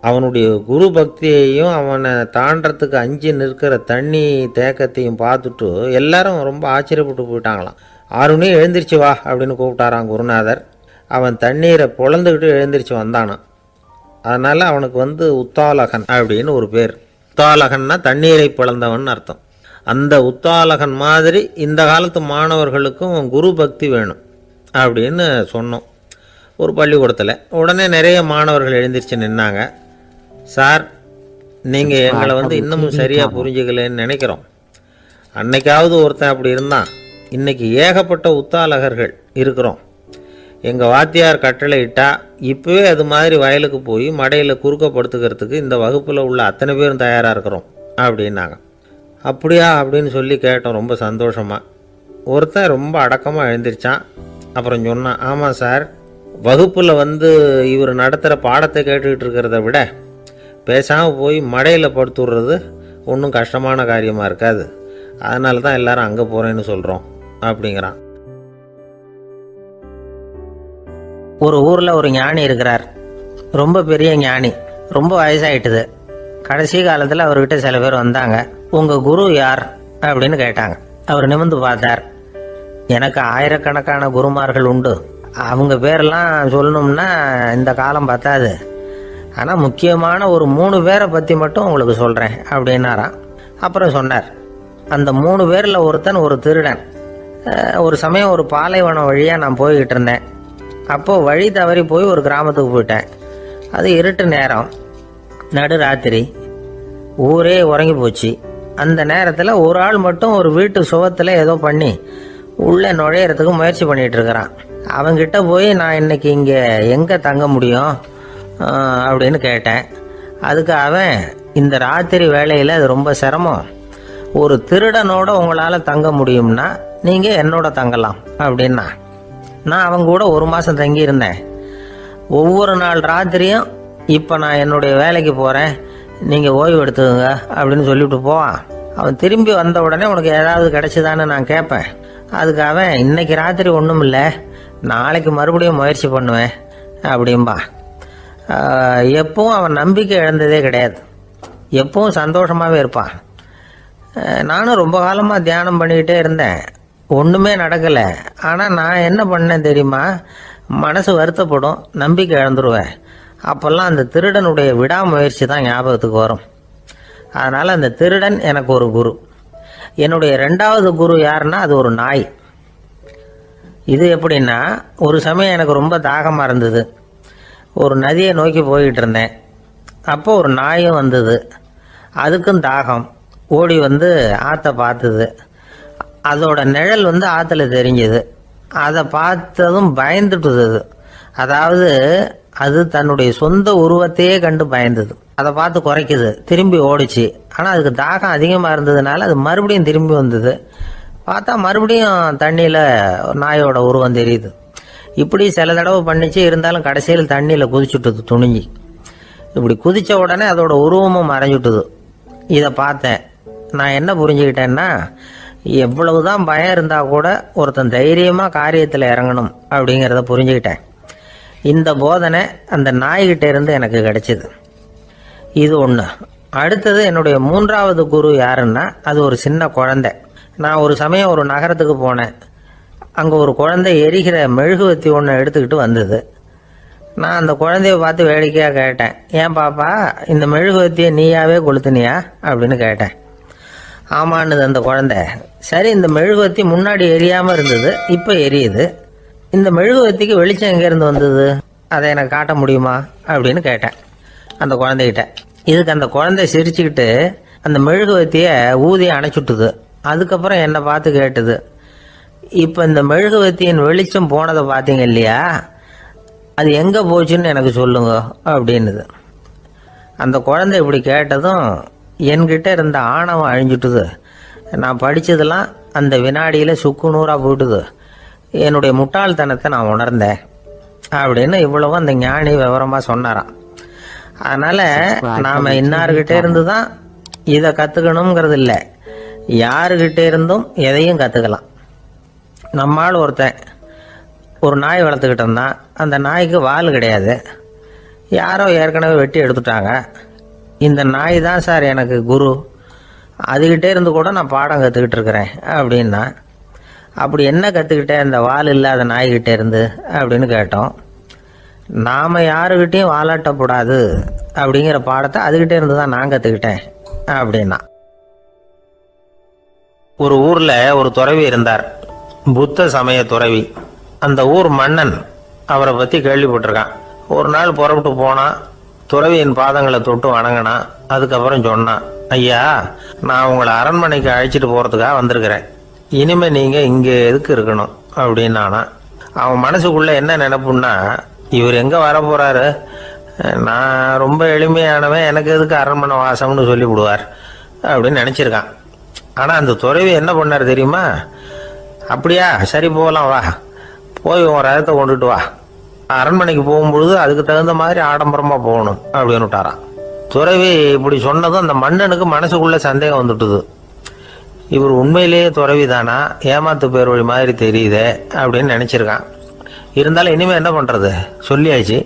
அவனுடைய குரு பக்தியையும் அவனை தாண்டறதுக்கு அஞ்சு நிற்கிற தண்ணி தேக்கத்தையும் பார்த்துட்டு எல்லாரும் ரொம்ப ஆச்சரியப்பட்டு போயிட்டாங்களாம். ஆருணி எழுந்திரிச்சு வா அப்படின்னு கூப்பிட்டாரான் குருநாதர். அவன் தண்ணீரை பொழந்துக்கிட்டு எழுந்திரிச்சு வந்தானான். அதனால் அவனுக்கு உத்தாலகன் அப்படின்னு ஒரு பேர். உத்தாலகன்னா தண்ணீரை பிளந்தவன் அர்த்தம். அந்த உத்தாலகன் மாதிரி இந்த காலத்து மாணவர்களுக்கும் குரு பக்தி வேணும் அப்படின்னு சொன்னோம் ஒரு பள்ளிக்கூடத்தில். உடனே நிறைய மாணவர்கள் எழுந்திரிச்சு நின்னாங்க. சார், நீங்கள் எங்களை இன்னமும் சரியாக புரிஞ்சுக்கலன்னு நினைக்கிறோம். அன்னைக்காவது ஒருத்தன் அப்படி இருந்தான், இன்னைக்கு ஏகப்பட்ட உத்தாலகர்கள் இருக்கிறோம். எங்கள் வாத்தியார் கட்டளை இட்டா இப்போவே அது மாதிரி வயலுக்கு போய் மடையில் குறுக்கப்படுத்துக்கிறதுக்கு இந்த வகுப்பில் உள்ள அத்தனை பேரும் தயாராக இருக்கிறோம் அப்படின்னாங்க. அப்படியா அப்படின்னு சொல்லி கேட்டோம் ரொம்ப சந்தோஷமாக. ஒருத்தன் ரொம்ப அடக்கமாக எழுந்திரிச்சான். அப்புறம் சொன்னான், ஆமாம் சார், வகுப்பில் இவர் நடத்துகிற பாடத்தை கேட்டுக்கிட்டு இருக்கிறத விட பேசாமல் போய் மடையில் படுத்துடுறது ஒன்றும் கஷ்டமான காரியமாக இருக்காது, அதனால தான் எல்லாரும் அங்கே போகிறேன்னு சொல்கிறோம் அப்படிங்கிறான். ஒரு ஊரில் ஒரு ஞானி இருக்கிறார். ரொம்ப பெரிய ஞானி, ரொம்ப வயசாகிட்டுது. கடைசி காலத்தில் அவர்கிட்ட சில பேர் வந்தாங்க. உங்கள் குரு யார் அப்படின்னு கேட்டாங்க. அவர் நிமிர்ந்து பார்த்தார். எனக்கு ஆயிரக்கணக்கான குருமார்கள் உண்டு, அவங்க பேரெல்லாம் சொல்லணும்னா இந்த காலம் பத்தாது, ஆனால் முக்கியமான ஒரு 3 பேரை பற்றி மட்டும் உங்களுக்கு சொல்கிறேன் அப்படின்னாராம். அப்புறம் சொன்னார், அந்த 3 பேரில் ஒருத்தன் ஒரு திருடன். ஒரு சமயம் ஒரு பாலைவனம் வழியாக நான் போய்கிட்டு இருந்தேன். அப்போது வழி தவறி போய் ஒரு கிராமத்துக்கு போயிட்டேன். அது இருட்டு நேரம், நடு ராத்திரி, ஊரே உறங்கி போச்சு. அந்த நேரத்தில் ஒரு ஆள் மட்டும் ஒரு வீட்டு சுவத்தில் ஏதோ பண்ணி உள்ளே நுழையிறதுக்கு முயற்சி பண்ணிகிட்டு இருக்கிறான். அவங்கிட்ட போய் நான் இன்னைக்கு இங்கே எங்கே தங்க முடியும் அப்படின்னு கேட்டேன். அதுக்கு அவன், இந்த ராத்திரி வேளையில் அது ரொம்ப சிரமம், ஒரு திருடனோட உங்களால் தங்க முடியும்னா நீங்கள் என்னோட தங்கலாம் அப்படின்னா. நான் அவங்க கூட 1 மாதம் தங்கியிருந்தேன். ஒவ்வொரு நாள் ராத்திரியும் இப்போ நான் என்னுடைய வேலைக்கு போகிறேன், நீங்கள் ஓய்வு எடுத்துக்கோங்க அப்படின்னு சொல்லிவிட்டு போவான். அவன் திரும்பி வந்த உடனே உனக்கு ஏதாவது கிடைச்சிதான்னு நான் கேட்பேன். அதுக்கு அவன், இன்னைக்கு ராத்திரி ஒன்றும் இல்லை, நாளைக்கு மறுபடியும் முயற்சி பண்ணுவேன் அப்படின்பா. எப்பவும் அவன் நம்பிக்கை இழந்ததே கிடையாது, எப்பவும் சந்தோஷமாகவே இருப்பான். நானும் ரொம்ப காலமாக தியானம் பண்ணிக்கிட்டே இருந்தேன். ஒன்றுமே நடக்கலை. ஆனால் நான் என்ன பண்ணேன் தெரியுமா? மனசு வருத்தப்படும், நம்பிக்கை இழந்துருவேன். அப்போல்லாம் அந்த திருடனுடைய விடாமுயற்சி தான் ஞாபகத்துக்கு வரும். அதனால் அந்த திருடன் எனக்கு ஒரு குரு. என்னுடைய 2வது குரு யாருன்னா அது ஒரு நாய். இது எப்படின்னா, ஒரு சமயம் எனக்கு ரொம்ப தாகமாக இருந்தது. ஒரு நதியை நோக்கி போய்கிட்டு இருந்தேன். அப்போ ஒரு நாயும் வந்தது. அதுக்கும் தாகம். ஓடி வந்து ஆற்றை பார்த்தது. அதோட நிழல் வந்து ஆற்றுல தெரிஞ்சுது. அதை பார்த்ததும் பயந்துட்டுது. அது அதாவது அது தன்னுடைய சொந்த உருவத்தையே கண்டு பயந்தது. அதை பார்த்து குறைக்குது, திரும்பி ஓடிச்சு. ஆனால் அதுக்கு தாகம் அதிகமாக இருந்ததுனால அது மறுபடியும் திரும்பி வந்தது. பார்த்தா மறுபடியும் தண்ணியில் நாயோட உருவம் தெரியுது. இப்படி சில தடவை பண்ணிச்சு. இருந்தாலும் கடைசியில் தண்ணியில் குதிச்சுட்டுது துணிஞ்சி. இப்படி குதித்த உடனே அதோட உருவமும் மறைஞ்சுட்டுது. இதை பார்த்தேன். நான் என்ன புரிஞ்சுக்கிட்டேன்னா, எவ்வளவுதான் பயம் இருந்தால் கூட ஒருத்தன் தைரியமாக காரியத்தில் இறங்கணும் அப்படிங்கிறத புரிஞ்சுக்கிட்டேன். இந்த போதனை அந்த நாய்கிட்ட இருந்து எனக்கு கிடைச்சிது. இது ஒன்று. அடுத்தது என்னுடைய 3வது குரு யாருன்னா அது ஒரு சின்ன குழந்தை. நான் ஒரு சமயம் ஒரு நகரத்துக்கு போனேன். அங்கே ஒரு குழந்தை எரிகிற மெழுகுவத்தி ஒன்று எடுத்துக்கிட்டு வந்தது. நான் அந்த குழந்தைய பார்த்து வேடிக்கையாக கேட்டேன், ஏன் பாப்பா இந்த மெழுகுவத்தியை நீயாவே கொளுத்துனியா அப்படின்னு கேட்டேன். ஆமான்னுது அந்த குழந்தை. சரி, இந்த மெழுகுவத்தி முன்னாடி எரியாமல் இருந்தது, இப்போ எரியுது. இந்த மெழுகுவத்திக்கு வெளிச்சம் எங்கேருந்து வந்தது, அதை எனக்கு காட்ட முடியுமா அப்படின்னு கேட்டேன் அந்த குழந்தைகிட்ட. இதுக்கு அந்த குழந்தை சிரிச்சுக்கிட்டு அந்த மெழுகுவத்தியை ஊதி அணைச்சுட்டுது. அதுக்கப்புறம் என்னை பார்த்து கேட்டுது, இப்போ இந்த மெழுகுவத்தியின் வெளிச்சம் போனதை பார்த்தீங்க இல்லையா, அது எங்கே போச்சுன்னு எனக்கு சொல்லுங்க அப்படின்னுது. அந்த குழந்தை இப்படி கேட்டதும் என்கிட்ட இருந்த ஆணவம் அழிஞ்சுட்டுது. நான் படித்ததெல்லாம் அந்த வினாடியில் சுக்கு நூறாக போயிட்டுது. என்னுடைய முட்டாள்தனத்தை நான் உணர்ந்தேன் அப்படின்னு இவ்வளவும் அந்த ஞானி விவரமாக சொன்னாராம். அதனால் நாம் இன்னார்கிட்ட இருந்து தான் இதை கற்றுக்கணுங்கிறது இல்லை, யாருக்கிட்ட இருந்தும் எதையும் கற்றுக்கலாம். நம்மால் ஒருத்தன் ஒரு நாய் வளர்த்துக்கிட்டு இருந்தான். அந்த நாய்க்கு வால் கிடையாது. யாரோ ஏற்கனவே வெட்டி எடுத்துட்டாங்க. இந்த நாய் தான் சார் எனக்கு குரு, அதுகிட்டே இருந்து கூட நான் பாடம் கற்றுக்கிட்டு இருக்கிறேன் அப்படின்னா. அப்படி என்ன கற்றுக்கிட்டேன் இந்த வால் இல்லாத நாய்கிட்டே இருந்து அப்படின்னு கேட்டோம். நாம் யாருக்கிட்டையும் வாலாட்டக்கூடாது அப்படிங்கிற பாடத்தை அதுகிட்டே இருந்து தான் நான் கற்றுக்கிட்டேன் அப்படின்னா. ஒரு ஊரில் ஒரு துறவி இருந்தார், புத்த சமய துறவி. அந்த ஊர் மன்னன் அவரை பற்றி கேள்விப்பட்டிருக்கான். ஒரு நாள் புறப்பட்டு போனான். துறவியின் பாதங்களை தொட்டு வணங்கினான். அதுக்கப்புறம் சொன்னான், ஐயா, நான் உங்களை அரண்மனைக்கு அழைச்சிட்டு போகிறதுக்காக வந்திருக்கிறேன். இனிமே நீங்கள் இங்கே எதுக்கு இருக்கணும் அப்படின்னானா. அவன் மனசுக்குள்ளே என்ன நினைப்புன்னா, இவர் எங்கே வர போகிறாரு, நான் ரொம்ப எளிமையானவன், எனக்கு எதுக்கு அரண்மனை வாசம்னு சொல்லி விடுவார் அப்படின்னு நினச்சிருக்கான். ஆனால் அந்த துறவி என்ன பண்ணார் தெரியுமா? அப்படியா, சரி போகலாம், வா, போய் உன் ரதத்தை கொண்டுட்டு வா, அரண்மனைக்கு போகும்பொழுது அதுக்கு தகுந்த மாதிரி ஆடம்பரமாக போகணும் அப்படின்னு விட்டாரான். துறவி இப்படி சொன்னதும் அந்த மன்னனுக்கு மனசுக்குள்ளே சந்தேகம் வந்துட்டுது. இவர் உண்மையிலேயே துறவி தானா, ஏமாத்து பேர் வழி மாதிரி தெரியுதே அப்படின்னு நினச்சிருக்கான். இருந்தாலும் இனிமேல் என்ன பண்ணுறது, சொல்லியாச்சு.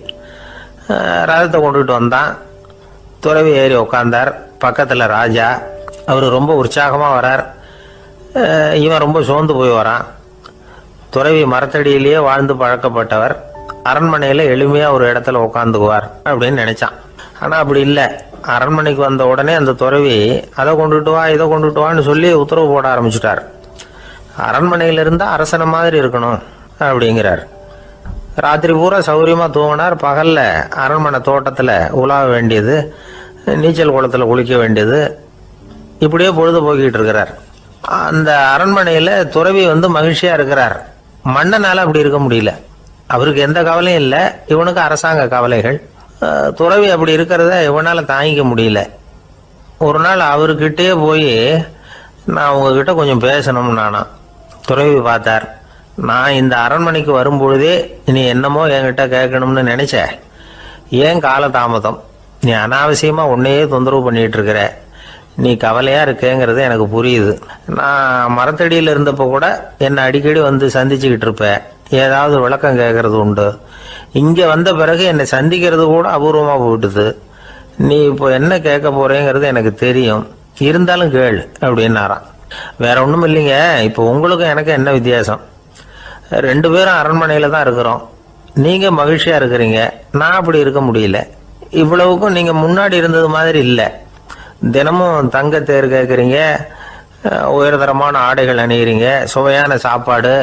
ரதத்தை கொண்டுகிட்டு வந்தான். துறவி ஏறி உட்காந்தார். பக்கத்தில் ராஜா. அவர் ரொம்ப உற்சாகமாக வரார். இவன் ரொம்ப சோர்ந்து போய் வரான். துறவி மரத்தடியிலேயே வாழ்ந்து பழக்கப்பட்டவர், அரண்மனையில் எளிமையாக ஒரு இடத்துல உட்காந்துக்குவார் அப்படின்னு நினச்சான். ஆனால் அப்படி இல்லை. அரண்மனைக்கு வந்த உடனே அந்த துறவி அதை கொண்டுட்டு வா, இதை கொண்டுட்டு வான்னு சொல்லி உத்தரவு போட ஆரம்பிச்சுட்டார். அரண்மனையில் இருந்தால் அரசனை மாதிரி இருக்கணும் அப்படிங்கிறார். ராத்திரி பூரா சௌரியமாக தூங்கினார். பகலில் அரண்மனை தோட்டத்தில் உலாவ வேண்டியது, நீச்சல் குளத்தில் குளிக்க வேண்டியது, இப்படியே பொழுது போக்கிட்டு இருக்கிறார். அந்த அரண்மனையில் துறவி மகிழ்ச்சியாக இருக்கிறார். மன்னனால் அப்படி இருக்க முடியல. அவருக்கு எந்த கவலையும் இல்லை, இவனுக்கு அரசாங்க கவலைகள். துறவி அப்படி இருக்கிறத இவனால் தாங்கிக்க முடியல. ஒரு நாள் அவர்கிட்டே போய், நான் உங்ககிட்ட கொஞ்சம் பேசணும் நானா. துறவி பார்த்தார். நான் இந்த அரண்மனைக்கு வரும்பொழுதே நீ என்னமோ என்கிட்ட கேட்கணும்னு நினைச்ச, ஏன் காலதாமதம், நீ அனாவசியமாக உன்னையே தொந்தரவு பண்ணிட்டு இருக்கிற, நீ கவலையாக இருக்கேங்கிறது எனக்கு புரியுது. நான் மரத்தடியில் இருந்தப்போ கூட என்னை அடிக்கடி சந்திச்சுக்கிட்டு இருப்பேன், ஏதாவது விளக்கம் கேட்கறது உண்டு. இங்கே வந்த பிறகு என்னை சந்திக்கிறது கூட அபூர்வமாக போயிட்டுது. நீ இப்போ என்ன கேட்க போறேங்கிறது எனக்கு தெரியும், இருந்தாலும் கேள் அப்படின்னாராம். வேற ஒன்றும் இல்லைங்க. இப்போ உங்களுக்கும் எனக்கு என்ன வித்தியாசம்? 2 பேரும் அரண்மனையில் தான் இருக்கிறோம். நீங்கள் மகிழ்ச்சியாக இருக்கிறீங்க, நான் அப்படி இருக்க முடியல. இவ்வளவுக்கும் நீங்கள் முன்னாடி இருந்தது மாதிரி இல்லை. தினமும் தங்க தேர் கேட்குறீங்க, உயர்தரமான ஆடைகள் அணிகிறீங்க, சுவையான சாப்பாடு.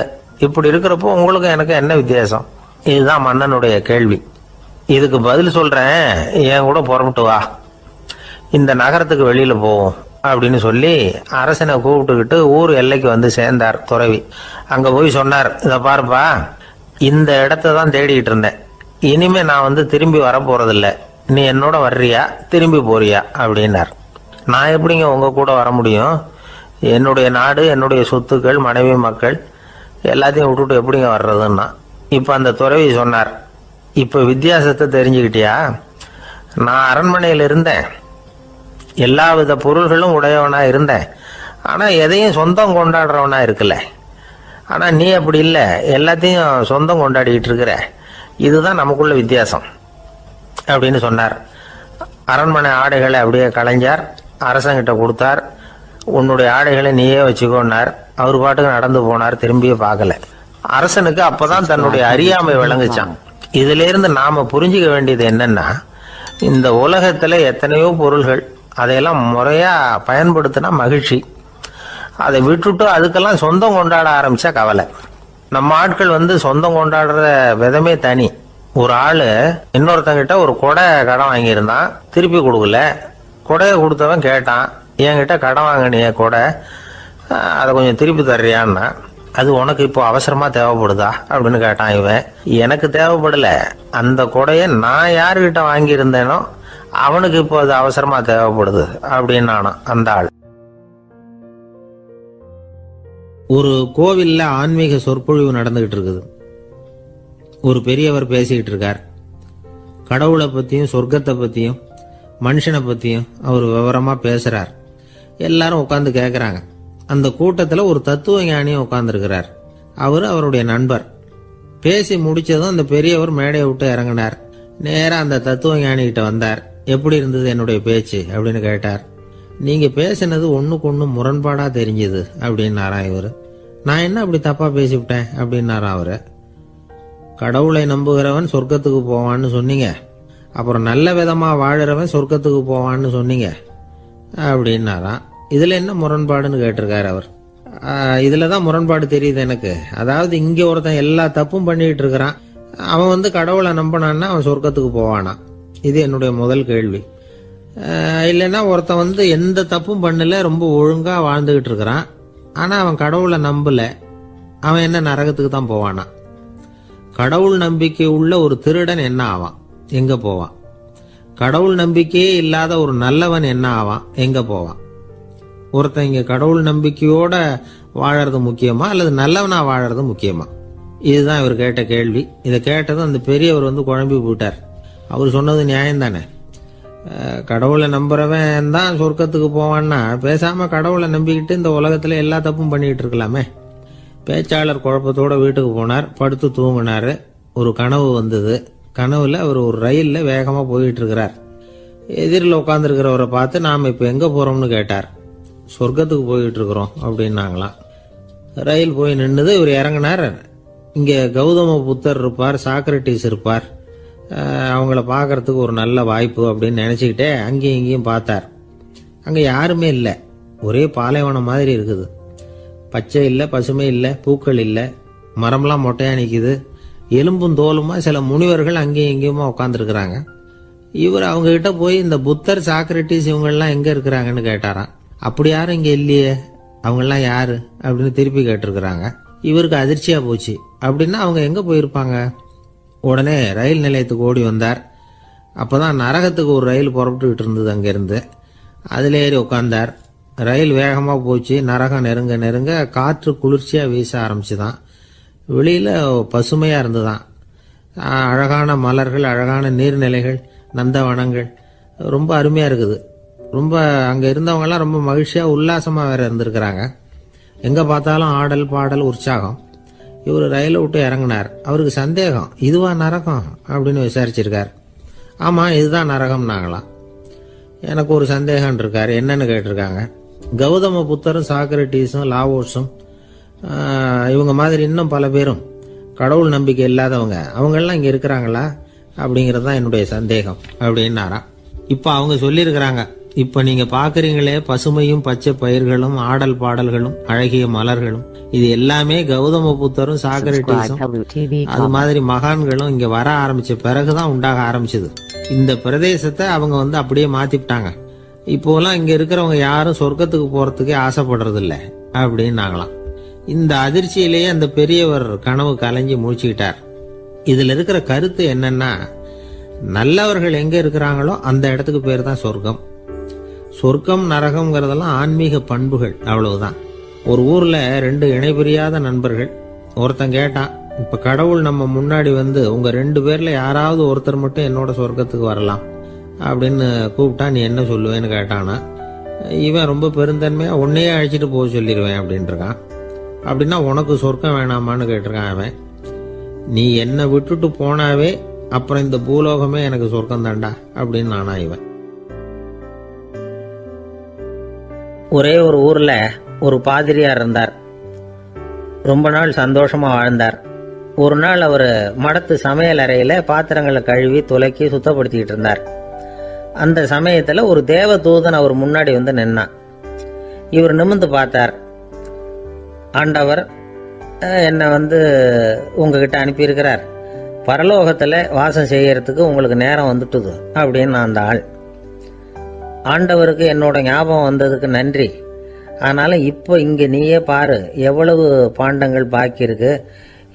இப்படி இருக்கிறப்போ உங்களுக்கும் எனக்கு என்ன வித்தியாசம்? இதுதான் மன்னனுடைய கேள்வி. இதுக்கு பதில் சொல்கிறேன், என் கூட புறப்பட்டு வா, இந்த நகரத்துக்கு வெளியில் போவோம் அப்படின்னு சொல்லி அரசனை கூப்பிட்டுக்கிட்டு ஊர் எல்லைக்கு வந்து சேர்ந்தார் துறவி. அங்கே போய் சொன்னார், இதை பாருப்பா, இந்த இடத்த தான் தேடிக்கிட்டு இருந்தேன். இனிமே நான் வந்து திரும்பி வரப்போறதில்ல. நீ என்னோட வர்றியா திரும்பி போறியா அப்படின்னார். நான் எப்படிங்க உங்க கூட வர முடியும்? என்னுடைய நாடு, என்னுடைய சொத்துக்கள், மனைவி, மக்கள் எல்லாத்தையும் விட்டுட்டு எப்படிங்க வர்றதுன்னா. இப்போ அந்த துறவி சொன்னார், இப்போ வித்தியாசத்தை தெரிஞ்சுக்கிட்டியா? நான் அரண்மனையில் இருந்தேன், எல்லா வித பொருள்களும் உடையவனா இருந்தேன், ஆனால் எதையும் சொந்தம் கொண்டாடுறவனா இருக்கல. ஆனால் நீ அப்படி இல்லை, எல்லாத்தையும் சொந்தம் கொண்டாடிக்கிட்டு இருக்கிற. இதுதான் நமக்குள்ள வித்தியாசம் அப்படின்னு சொன்னார். அரண்மனை ஆடைகளை அப்படியே கலைஞ்சார், அரசங்கிட்ட கொடுத்தார். உன்னுடைய ஆடைகளை நீயே வச்சுக்கோன்னார். அவர் பாட்டுக்கு நடந்து போனார், திரும்பியே பார்க்கல. அரசனுக்கு அப்பதான் தன்னுடைய அறியாமை விளங்குச்சான். இதுல இருந்து நாம புரிஞ்சுக்க வேண்டியது என்னன்னா, இந்த உலகத்துல எத்தனையோ பொருள்கள், அதையெல்லாம் முறையா பயன்படுத்தினா மகிழ்ச்சி. அதை விட்டுட்டு அதுக்கெல்லாம் சொந்தம் கொண்டாட ஆரம்பிச்சா கவலை. நம்ம ஆட்கள் வந்து சொந்தம் கொண்டாடுற விதமே தனி. ஒரு ஆளு இன்னொருத்தங்கிட்ட ஒரு கொடை கடன் வாங்கியிருந்தான், திருப்பி கொடுக்கல. கொடையை கொடுத்தவன் கேட்டான், என்கிட்ட கடன் வாங்கினிய கொடை, அதை கொஞ்சம் திருப்பி தர்றியான்னா. அது உனக்கு இப்போ அவசரமா தேவைப்படுதா அப்படின்னு கேட்டான் இவன். எனக்கு தேவைப்படல, அந்த கொடையை நான் யாருக்கிட்ட வாங்கியிருந்தேனோ அவனுக்கு இப்போ அது அவசரமா தேவைப்படுது அப்படின்னு அந்த ஆள். ஒரு கோவில்ல ஆன்மீக சொற்பொழிவு நடந்துகிட்டு இருக்குது. ஒரு பெரியவர் பேசிக்கிட்டு இருக்கார். கடவுளை பத்தியும் சொர்க்கத்தை பத்தியும் மனுஷனை பத்தியும் அவர் விவரமா பேசுறார். எல்லாரும் உட்காந்து கேட்கறாங்க. அந்த கூட்டத்துல ஒரு தத்துவ ஞானியும் உட்கார்ந்துருக்கிறார். அவரு அவருடைய நண்பர். பேசி முடிச்சதும் அந்த பெரியவர் மேடையை விட்டு இறங்கினார். நேரா அந்த தத்துவ ஞானி கிட்ட வந்தார். எப்படி இருந்தது என்னுடைய பேச்சு அப்படின்னு கேட்டார். நீங்க பேசினது ஒண்ணுக்கு ஒண்ணு முரண்பாடா தெரிஞ்சது அப்படின்னாரா இவரு. நான் என்ன அப்படி தப்பா பேசிவிட்டேன் அப்படின்னாரா அவரு. கடவுளை நம்புகிறவன் சொர்க்கத்துக்கு போவான்னு சொன்னீங்க, அப்புறம் நல்ல விதமா வாழறவன் சொர்க்கத்துக்கு போவான்னு சொன்னீங்க அப்படின்னாராம். இதுல என்ன முரண்பாடுன்னு கேட்டிருக்காரு அவர். இதுலதான் முரண்பாடு தெரியுது எனக்கு. அதாவது இங்க ஒருத்தன் எல்லா தப்பும் பண்ணிட்டு இருக்கிறான், அவன் வந்து கடவுளை நம்பினான்னா அவன் சொர்க்கத்துக்கு போவானா? இது என்னுடைய முதல் கேள்வி. இல்லைன்னா ஒருத்தன் வந்து எந்த தப்பும் பண்ணல, ரொம்ப ஒழுங்கா வாழ்ந்துகிட்டு இருக்கிறான், ஆனா அவன் கடவுளை நம்பல, அவன் என்ன நரகத்துக்கு தான் போவானா? கடவுள் நம்பிக்கை உள்ள ஒரு திருடன் என்ன ஆவான், எங்க போவான்? கடவுள் நம்பிக்கையே இல்லாத ஒரு நல்லவன் என்ன ஆவான், எங்க போவான்? ஒருத்தன் இங்க கடவுள் நம்பிக்கையோட வாழறது முக்கியமா அல்லது நல்லவனா வாழறது முக்கியமா? இதுதான் இவர் கேட்ட கேள்வி. இதை கேட்டதும் அந்த பெரியவர் வந்து குழம்பி போயிட்டார். அவர் சொன்னது நியாயம் தானே. கடவுளை நம்புறவன் தான் சொர்க்கத்துக்கு போவான்னா பேசாம கடவுளை நம்பிக்கிட்டு இந்த உலகத்துல எல்லா தப்பும் பண்ணிட்டு இருக்கலாமே. பேச்சாளர் குழப்பத்தோட வீட்டுக்கு போனார், படுத்து தூங்கினாரு. ஒரு கனவு வந்தது. கனவுல அவர் ஒரு ரயில்ல வேகமா போயிட்டு இருக்கிறார். எதிரில் உட்காந்துருக்கிறவரை பார்த்து நாம இப்ப எங்க போறோம்னு கேட்டார். சொர்க்கத்துக்கு போயிட்டு இருக்கிறோம் அப்படின்னாங்களாம். ரயில் போய் நின்னுது. இவர் இறங்கினார். இங்க கௌதம புத்தர் இருப்பார், சாக்ரட்டிஸ் இருப்பார், அவங்கள பார்க்கறதுக்கு ஒரு நல்ல வாய்ப்பு அப்படின்னு நினைச்சுக்கிட்டே அங்கேயும் இங்கேயும் பார்த்தார். அங்க யாருமே இல்லை, ஒரே பாலைவனம் மாதிரி இருக்குது. பச்சை இல்லை, பசுமை இல்லை, பூக்கள் இல்லை, மரம்லாம் மொட்டையா நிக்குது. எலும்பும் தோலுமா சில முனிவர்கள் அங்கேயும் இங்கேயுமா உட்காந்துருக்குறாங்க. இவர் அவங்க கிட்ட போய் இந்த புத்தர், சாக்ரட்டிஸ் இவங்கெல்லாம் எங்க இருக்கிறாங்கன்னு கேட்டாராம். அப்படி யாரும் இங்க இல்லையே, அவங்கெல்லாம் யாரு அப்படின்னு திருப்பி கேட்டிருக்கிறாங்க. இவருக்கு அதிர்ச்சியா போச்சு. அப்படின்னா அவங்க எங்க போயிருப்பாங்க? உடனே ரயில் நிலையத்துக்கு ஓடி வந்தார். அப்பதான் நரகத்துக்கு ஒரு ரயில் புறப்பட்டுக்கிட்டு இருந்தது. அங்கிருந்து அதுல ஏறி உட்கார்ந்தார். ரயில் வேகமா போச்சு. நரகம் நெருங்க நெருங்க காற்று குளிர்ச்சியா வீச ஆரம்பிச்சுதான். வெளியில பசுமையா இருந்துதான். அழகான மலர்கள், அழகான நீர்நிலைகள், நந்தவனங்கள், ரொம்ப அருமையா இருக்குது. ரொம்ப அங்க இருந்தவங்க எல்லாம் ரொம்ப மகிழ்ச்சியா உல்லாசமா வேற இருந்திருக்கிறாங்க. எங்க பார்த்தாலும் ஆடல் பாடல் உற்சாகம். இவர் ரயிலை விட்டு இறங்கினார். அவருக்கு சந்தேகம், இதுவா நரகம் அப்படின்னு விசாரிச்சிருக்கார். ஆமா இதுதான் நரகம்னாங்களாம். எனக்கு ஒரு சந்தேகம் இருக்காரு, என்னன்னு கேட்டிருக்காங்க. கௌதம புத்தரும் சாக்ரட்டீஸும் லாவோஸும் இவங்க மாதிரி இன்னும் பல பேரும் கடவுள் நம்பிக்கை இல்லாதவங்க அவங்கெல்லாம் இங்கே இருக்கிறாங்களா அப்படிங்கிறது தான் என்னுடைய சந்தேகம் அப்படின்னாராம். இப்போ அவங்க சொல்லியிருக்கிறாங்க, இப்போ நீங்கள் பார்க்குறீங்களே பசுமையும் பச்சை பயிர்களும் ஆடல் பாடல்களும் அழகிய மலர்களும் இது எல்லாமே கௌதம புத்தரும் சாக்ரட்டீஸும் அது மாதிரி மகான்களும் இங்கே வர ஆரம்பிச்ச பிறகுதான் உண்டாக ஆரம்பிச்சது. இந்த பிரதேசத்தை அவங்க அப்படியே மாத்திவிட்டாங்க. இப்போலாம் இங்கே இருக்கிறவங்க யாரும் சொர்க்கத்துக்கு போகிறதுக்கே ஆசைப்படுறது இல்லை அப்படின்னாங்களாம். இந்த அதிர்ச்சியிலேயே அந்த பெரியவர் கனவு கலைஞ்சி முடிச்சுக்கிட்டார். இதில் இருக்கிற கருத்து என்னன்னா, நல்லவர்கள் எங்கே இருக்கிறாங்களோ அந்த இடத்துக்கு பேர் தான் சொர்க்கம். சொர்க்கம் நரகம்ங்கிறதெல்லாம் ஆன்மீக பண்புகள், அவ்வளவுதான். ஒரு ஊரில் 2 இணைபிரியாத நண்பர்கள். ஒருத்தன் கேட்டான், இப்போ கடவுள் நம்ம முன்னாடி உங்கள் 2 பேரில் யாராவது ஒருத்தர் மட்டும் என்னோட சொர்க்கத்துக்கு வரலாம் அப்படின்னு கூப்பிட்டா நீ என்ன சொல்லுவேன்னு கேட்டானா. இவன் ரொம்ப பெருந்தன்மையாக உன்னையே அழைச்சிட்டு போக சொல்லிடுவேன் அப்படின்ட்டுருக்கான். அப்படின்னா உனக்கு சொர்க்கம் வேணாமான்னு கேட்டிருக்கான் அவன். நீ என்னை விட்டுட்டு போனாவே அப்புறம் இந்த பூலோகமே எனக்கு சொர்க்கம் தாண்டா அப்படின்னு நானா இவன். ஒரே ஒரு ஊர்ல ஒரு பாதிரியார் இருந்தார். ரொம்ப நாள் சந்தோஷமா வாழ்ந்தார். ஒரு நாள் அவர் மடத்து சமையல் அறையில பாத்திரங்களை கழுவி துலக்கி சுத்தப்படுத்திக்கிட்டு இருந்தார். அந்த சமயத்துல ஒரு தேவ தூதன் அவர் முன்னாடி நின்னான். இவர் நிமிர்ந்து பார்த்தார். ஆண்டவர் என்னை உங்ககிட்ட அனுப்பியிருக்கிறார், பரலோகத்தில் வாசம் செய்யறதுக்கு உங்களுக்கு நேரம் வந்துட்டுது அப்படின்னு அந்த ஆள். ஆண்டவருக்கு என்னோட ஞாபகம் வந்ததுக்கு நன்றி. ஆனாலும் இப்போ இங்கே நீயே பாரு, எவ்வளவு பாண்டங்கள் பாக்கி இருக்கு,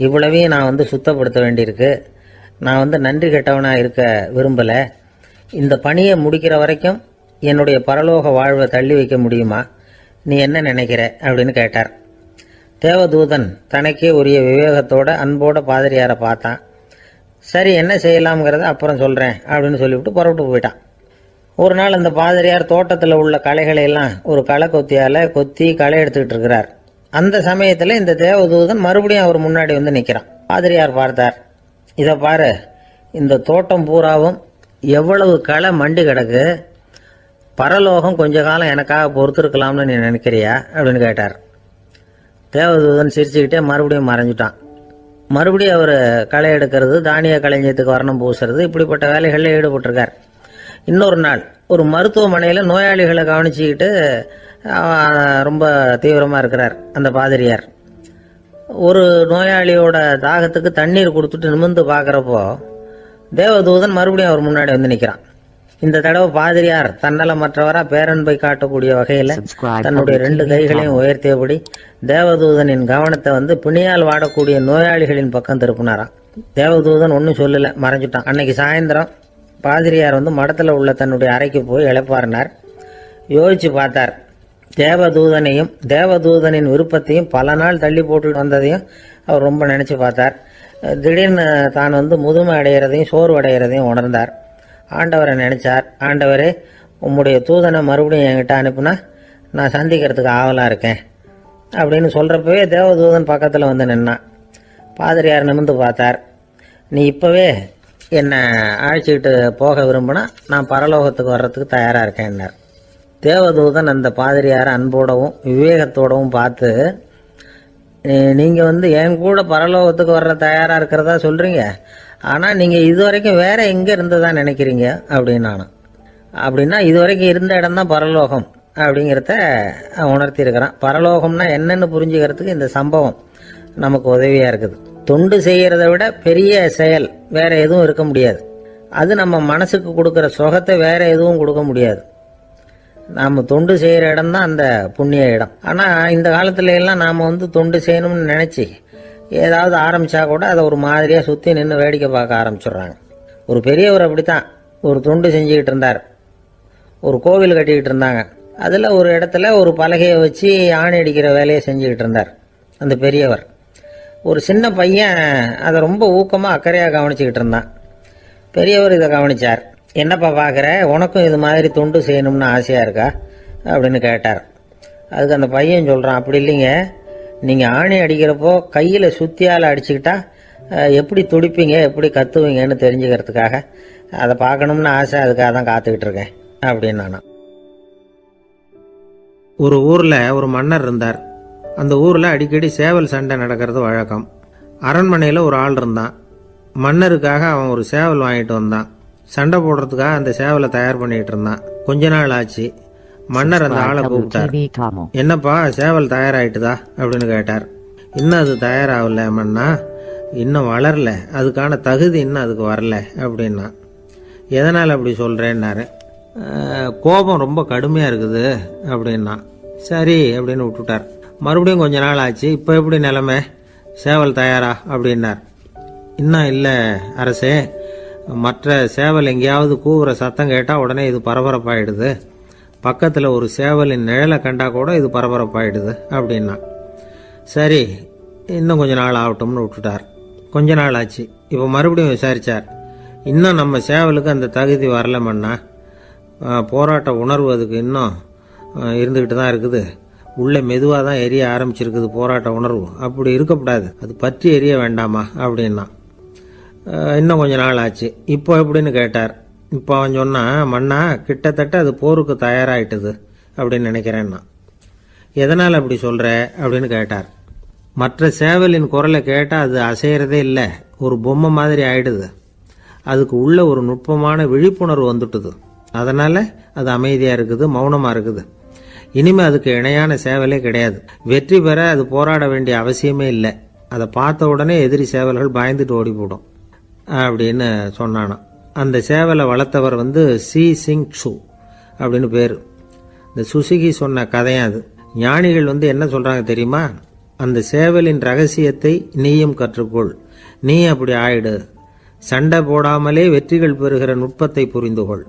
இவ்வளவையும் நான் சுத்தப்படுத்த வேண்டியிருக்கு. நான் நன்றி கெட்டவனாக இருக்க விரும்பலை. இந்த பணியை முடிக்கிற வரைக்கும் என்னுடைய பரலோக வாழ்வை தள்ளி வைக்க முடியுமா? நீ என்ன நினைக்கிற அப்படின்னு கேட்டார். தேவதூதன் தனக்கே உரிய விவேகத்தோட அன்போட பாதிரியாரை பார்த்தான். சரி, என்ன செய்யலாம்ங்கிறத அப்புறம் சொல்கிறேன் அப்படின்னு சொல்லிவிட்டு புறப்பட்டு போயிட்டான். ஒரு நாள் அந்த பாதிரியார் தோட்டத்தில் உள்ள களைகளை எல்லாம் ஒரு களை கொத்தியால் கொத்தி களை எடுத்துக்கிட்டு இருக்கிறார். அந்த சமயத்தில் இந்த தேவதூதன் மறுபடியும் அவர் முன்னாடி நிற்கிறான். பாதிரியார் பார்த்தார். இதை பாரு, இந்த தோட்டம் பூராவும் எவ்வளவு களை மண்டி கிடக்கு, பரலோகம் கொஞ்ச காலம் எனக்காக பொறுத்திருக்கலாம்னு நீ நினைக்கிறியா அப்படின்னு கேட்டார். தேவதூதன் சிரிச்சுக்கிட்டே மறுபடியும் மறைஞ்சிட்டான். மறுபடியும் அவர் களை எடுக்கிறது, தானிய களஞ்சியத்துக்கு வர்ணம் பூசுறது, இப்படிப்பட்ட வேலைகளில் ஈடுபட்டிருக்கார். இன்னொரு நாள் ஒரு மருத்துவமனையில் நோயாளிகளை கவனிச்சுக்கிட்டு ரொம்ப தீவிரமாக இருக்கிறார் அந்த பாதிரியார். ஒரு நோயாளியோட தாகத்துக்கு தண்ணீர் கொடுத்துட்டு நிமிர்ந்து பார்க்குறப்போ தேவதூதன் மறுபடியும் அவர் முன்னாடி நிற்கிறான். இந்த தடவை பாதிரியார் தன்னலமற்றவரா பேரன்பை காட்டக்கூடிய வகையில் தன்னுடைய 2 கைகளையும் உயர்த்தியபடி தேவதூதனின் கவனத்தை பிணியால் வாடக்கூடிய நோயாளிகளின் பக்கம் திருப்பினாராம். தேவதூதன் ஒன்றும் சொல்லலை, மறைஞ்சிட்டான். அன்னைக்கு சாயந்தரம் பாதிரியார் மடத்தில் உள்ள தன்னுடைய அறைக்கு போய் இளைப்பாறினார். யோசிச்சு பார்த்தார். தேவதூதனையும் தேவதூதனின் விருப்பத்தையும் பல நாள் தள்ளி போட்டு வந்ததையும் அவர் ரொம்ப நினச்சி பார்த்தார். திடீர்னு தான் முதுமை அடைகிறதையும் சோர்வு அடைகிறதையும் உணர்ந்தார். ஆண்டவரை நினைச்சார். ஆண்டவரே, உம்முடைய தூதனை மறுபடியும் என்கிட்ட அனுப்புனா நான் சந்திக்கிறதுக்கு ஆவலாக இருக்கேன் அப்படின்னு சொல்கிறப்பவே தேவதூதன் பக்கத்தில் நின்னான். பாதிரியார் நிமிர்ந்து பார்த்தார். நீ இப்போவே என்னை அழைச்சிக்கிட்டு போக விரும்பினா நான் பரலோகத்துக்கு வர்றதுக்கு தயாராக இருக்கேன்னார். தேவதூதன் அந்த பாதிரியாரை அன்போடவும் விவேகத்தோடவும் பார்த்து, நீங்கள் என் கூட பரலோகத்துக்கு வர்ற தயாராக இருக்கிறதா சொல்கிறீங்க, ஆனால் நீங்கள் இதுவரைக்கும் வேற எங்கே இருந்ததா நினைக்கிறீங்க அப்படின்னு நானும். அப்படின்னா இதுவரைக்கும் இருந்த இடம் தான் பரலோகம் அப்படிங்கிறத உணர்த்தியிருக்கிறான். பரலோகம்னா என்னன்னு புரிஞ்சுக்கிறதுக்கு இந்த சம்பவம் நமக்கு உதவியாக இருக்குது. தொண்டு செய்கிறத விட பெரிய செயல் வேற எதுவும் இருக்க முடியாது. அது நம்ம மனசுக்கு கொடுக்குற சுகத்தை வேற எதுவும் கொடுக்க முடியாது. நாம் தொண்டு செய்கிற இடம் தான் அந்த புண்ணிய இடம். ஆனால் இந்த காலத்துல எல்லாம் நாம் தொண்டு செய்யணும்னு நினச்சி ஏதாவது ஆரம்பித்தா கூட அதை ஒரு மாதிரியாக சுற்றி நின்று வேடிக்கை பார்க்க ஆரம்பிச்சிடுறாங்க. ஒரு பெரியவர் அப்படித்தான் ஒரு தொண்டு செஞ்சுக்கிட்டு இருந்தார். ஒரு கோவில் கட்டிக்கிட்டு இருந்தாங்க. அதில் ஒரு இடத்துல ஒரு பலகையை வச்சு ஆணி அடிக்கிற வேலையை செஞ்சுக்கிட்டு இருந்தார் அந்த பெரியவர். ஒரு சின்ன பையன் அதை ரொம்ப ஊக்கமாக அக்கறையாக கவனிச்சுக்கிட்டு இருந்தான். பெரியவர் இதை கவனித்தார். என்னப்பா பார்க்குற, உனக்கும் இது மாதிரி தொண்டு செய்யணும்னு ஆசையாக இருக்கா அப்படின்னு கேட்டார். அதுக்கு அந்த பையன் சொல்கிறான், அப்படி இல்லைங்க, நீங்கள் ஆணி அடிக்கிறப்போ கையில் சுத்தியால் அடிச்சுக்கிட்டா எப்படி துடிப்பீங்க, எப்படி கத்துவீங்கன்னு தெரிஞ்சுக்கிறதுக்காக அதை பார்க்கணும்னு ஆசை, அதுக்காக தான் காத்துக்கிட்டு இருக்கேன் அப்படின்னு நானும். ஒரு ஊரில் ஒரு மன்னர் இருந்தார். அந்த ஊரில் அடிக்கடி சேவல் சண்டை நடக்கிறது வழக்கம். அரண்மனையில் ஒரு ஆள் இருந்தான். மன்னருக்காக அவன் ஒரு சேவல் வாங்கிட்டு வந்தான். சண்டை போடுறதுக்காக அந்த சேவலை தயார் பண்ணிட்டு இருந்தான். கொஞ்ச நாள் ஆச்சு. மன்னர் அந்த ஆளை கூப்பிட்டார். என்னப்பா சேவல் தயாராகிட்டுதா அப்படின்னு கேட்டார். இன்னும் அது தயாராகல மன்னா, இன்னும் வளரல, அதுக்கான தகுதி இன்னும் அதுக்கு வரல அப்படின்னா. எதனால் அப்படி சொல்கிறேன்னாரு. கோபம் ரொம்ப கடுமையாக இருக்குது அப்படின்னா. சரி அப்படின்னு விட்டுட்டார். மறுபடியும் கொஞ்ச நாள் ஆச்சு. இப்போ எப்படி நிலைமை, சேவல் தயாரா அப்படின்னார். இன்னும் இல்லை அரசே, மற்ற சேவல் எங்கேயாவது கூவுற சத்தம் கேட்டால் உடனே இது பரபரப்பாயிடுது. பக்கத்தில் ஒரு சேவலின் நிழலை கண்டா கூட இது பரபரப்பாயிடுது அப்படின்னா. சரி இன்னும் கொஞ்ச நாள் ஆகட்டும்னு விட்டுட்டார். கொஞ்ச நாள் ஆச்சு. இப்போ மறுபடியும் விசாரித்தார். இன்னும் நம்ம சேவலுக்கு அந்த தகுதி வரலமன்னா, போராட்ட உணர்வு அதுக்கு இன்னும் இருந்துக்கிட்டு தான் இருக்குது. உள்ளே மெதுவாக தான் எரிய ஆரம்பிச்சிருக்குது போராட்ட உணர்வு. அப்படி இருக்கக்கூடாது, அது பற்றி எரிய வேண்டாமா அப்படின்னா. இன்னும் கொஞ்ச நாள் ஆச்சு. இப்போ எப்படின்னு கேட்டார். இப்போ அவன் சொன்னான், மன்னா கிட்டத்தட்ட அது போருக்கு தயாராகிட்டுது அப்படின்னு நினைக்கிறேன்னா. எதனால் அப்படி சொல்கிற அப்படின்னு கேட்டார். மற்ற சேவலின் குரலை கேட்டால் அது அசைகிறதே இல்லை, ஒரு பொம்மை மாதிரி ஆயிடுது. அதுக்கு உள்ள ஒரு நுட்பமான விழிப்புணர்வு வந்துட்டுது. அதனால் அது அமைதியாக இருக்குது, மௌனமாக இருக்குது. இனிமேல் அதுக்கு இணையான சேவலே கிடையாது. வெற்றி பெற அது போராட வேண்டிய அவசியமே இல்லை. அதை பார்த்த உடனே எதிரி சேவல்கள் பயந்துட்டு ஓடி போடும் அப்படின்னு சொன்னானான். அந்த சேவலை வளர்த்தவர் சி சிங் சு அப்படின்னு பேர். இந்த சுசுகி சொன்ன கதையும் அது. ஞானிகள் என்ன சொல்கிறாங்க தெரியுமா? அந்த சேவலின் ரகசியத்தை நீயும் கற்றுக்கொள், நீ அப்படி ஆயிடு, சண்டை போடாமலே வெற்றிகள் பெறுகிற நுட்பத்தை புரிந்துகொள்.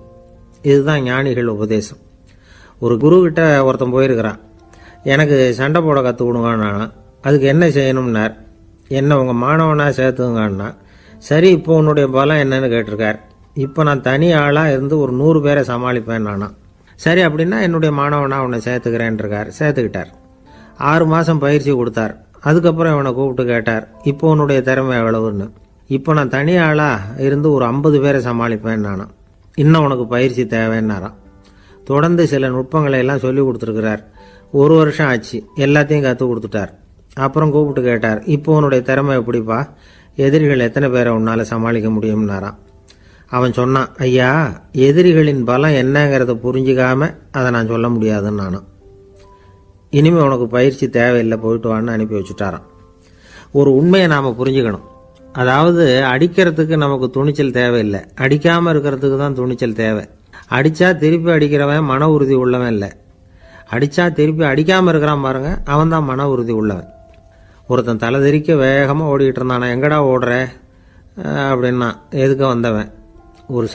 இதுதான் ஞானிகள் உபதேசம். ஒரு குருக்கிட்ட ஒருத்தன் போயிருக்கிறான். எனக்கு சண்டை போட கற்றுக்கணுங்கண்ணா, அதுக்கு என்ன செய்யணும்னார். என்ன உங்கள் மாணவனாக சேர்த்துங்கண்ணா. சரி இப்போ உன்னுடைய பலம் என்னன்னு கேட்டிருக்கார். இப்போ நான் தனி ஆளாக இருந்து ஒரு 100 பேரை சமாளிப்பேன் நானா. சரி அப்படின்னா என்னுடைய மாணவனாக உன்னை சேர்த்துக்கிறேன்ருக்கார். சேர்த்துக்கிட்டார். 6 மாதம் பயிற்சி கொடுத்தார். அதுக்கப்புறம் இவனை கூப்பிட்டு கேட்டார், இப்போ உன்னுடைய திறமை எவ்வளவுன்னு. இப்போ நான் தனி ஆளாக இருந்து ஒரு 50 பேரை சமாளிப்பேன் நானா. இன்னும் உனக்கு பயிற்சி தேவைன்னாராம். தொடர்ந்து சில நுட்பங்களை எல்லாம் சொல்லி கொடுத்துருக்கிறார். 1 வருஷம் ஆச்சு. எல்லாத்தையும் கற்றுக் கொடுத்துட்டார். அப்புறம் கூப்பிட்டு கேட்டார், இப்போ உன்னுடைய திறமை எப்படிப்பா, எதிரிகள் எத்தனை பேரை உன்னால் சமாளிக்க முடியும்னாராம். அவன் சொன்னான், ஐயா எதிரிகளின் பலம் என்னங்கிறத புரிஞ்சிக்காம அதை நான் சொல்ல முடியாதுன்னு நானும். இனிமேல் உனக்கு பயிற்சி தேவையில்லை, போயிட்டு வான்னு அனுப்பி வச்சுட்டாரான். ஒரு உண்மையை நாம் புரிஞ்சுக்கணும். அதாவது அடிக்கிறதுக்கு நமக்கு துணிச்சல் தேவையில்லை, அடிக்காமல் இருக்கிறதுக்கு தான் துணிச்சல் தேவை. அடித்தா திருப்பி அடிக்கிறவன் மன உறுதி உள்ளவன் இல்லை, அடித்தா திருப்பி அடிக்காமல் இருக்கிறான் பாருங்க, அவன் தான் மன உறுதி உள்ளவன். ஒருத்தன் தலை தெறிக்க வேகமாக ஓடிக்கிட்டு இருந்தானா, எங்கடா ஓடுற அப்படின்னா, எதுக்க வந்தவன். ஒரு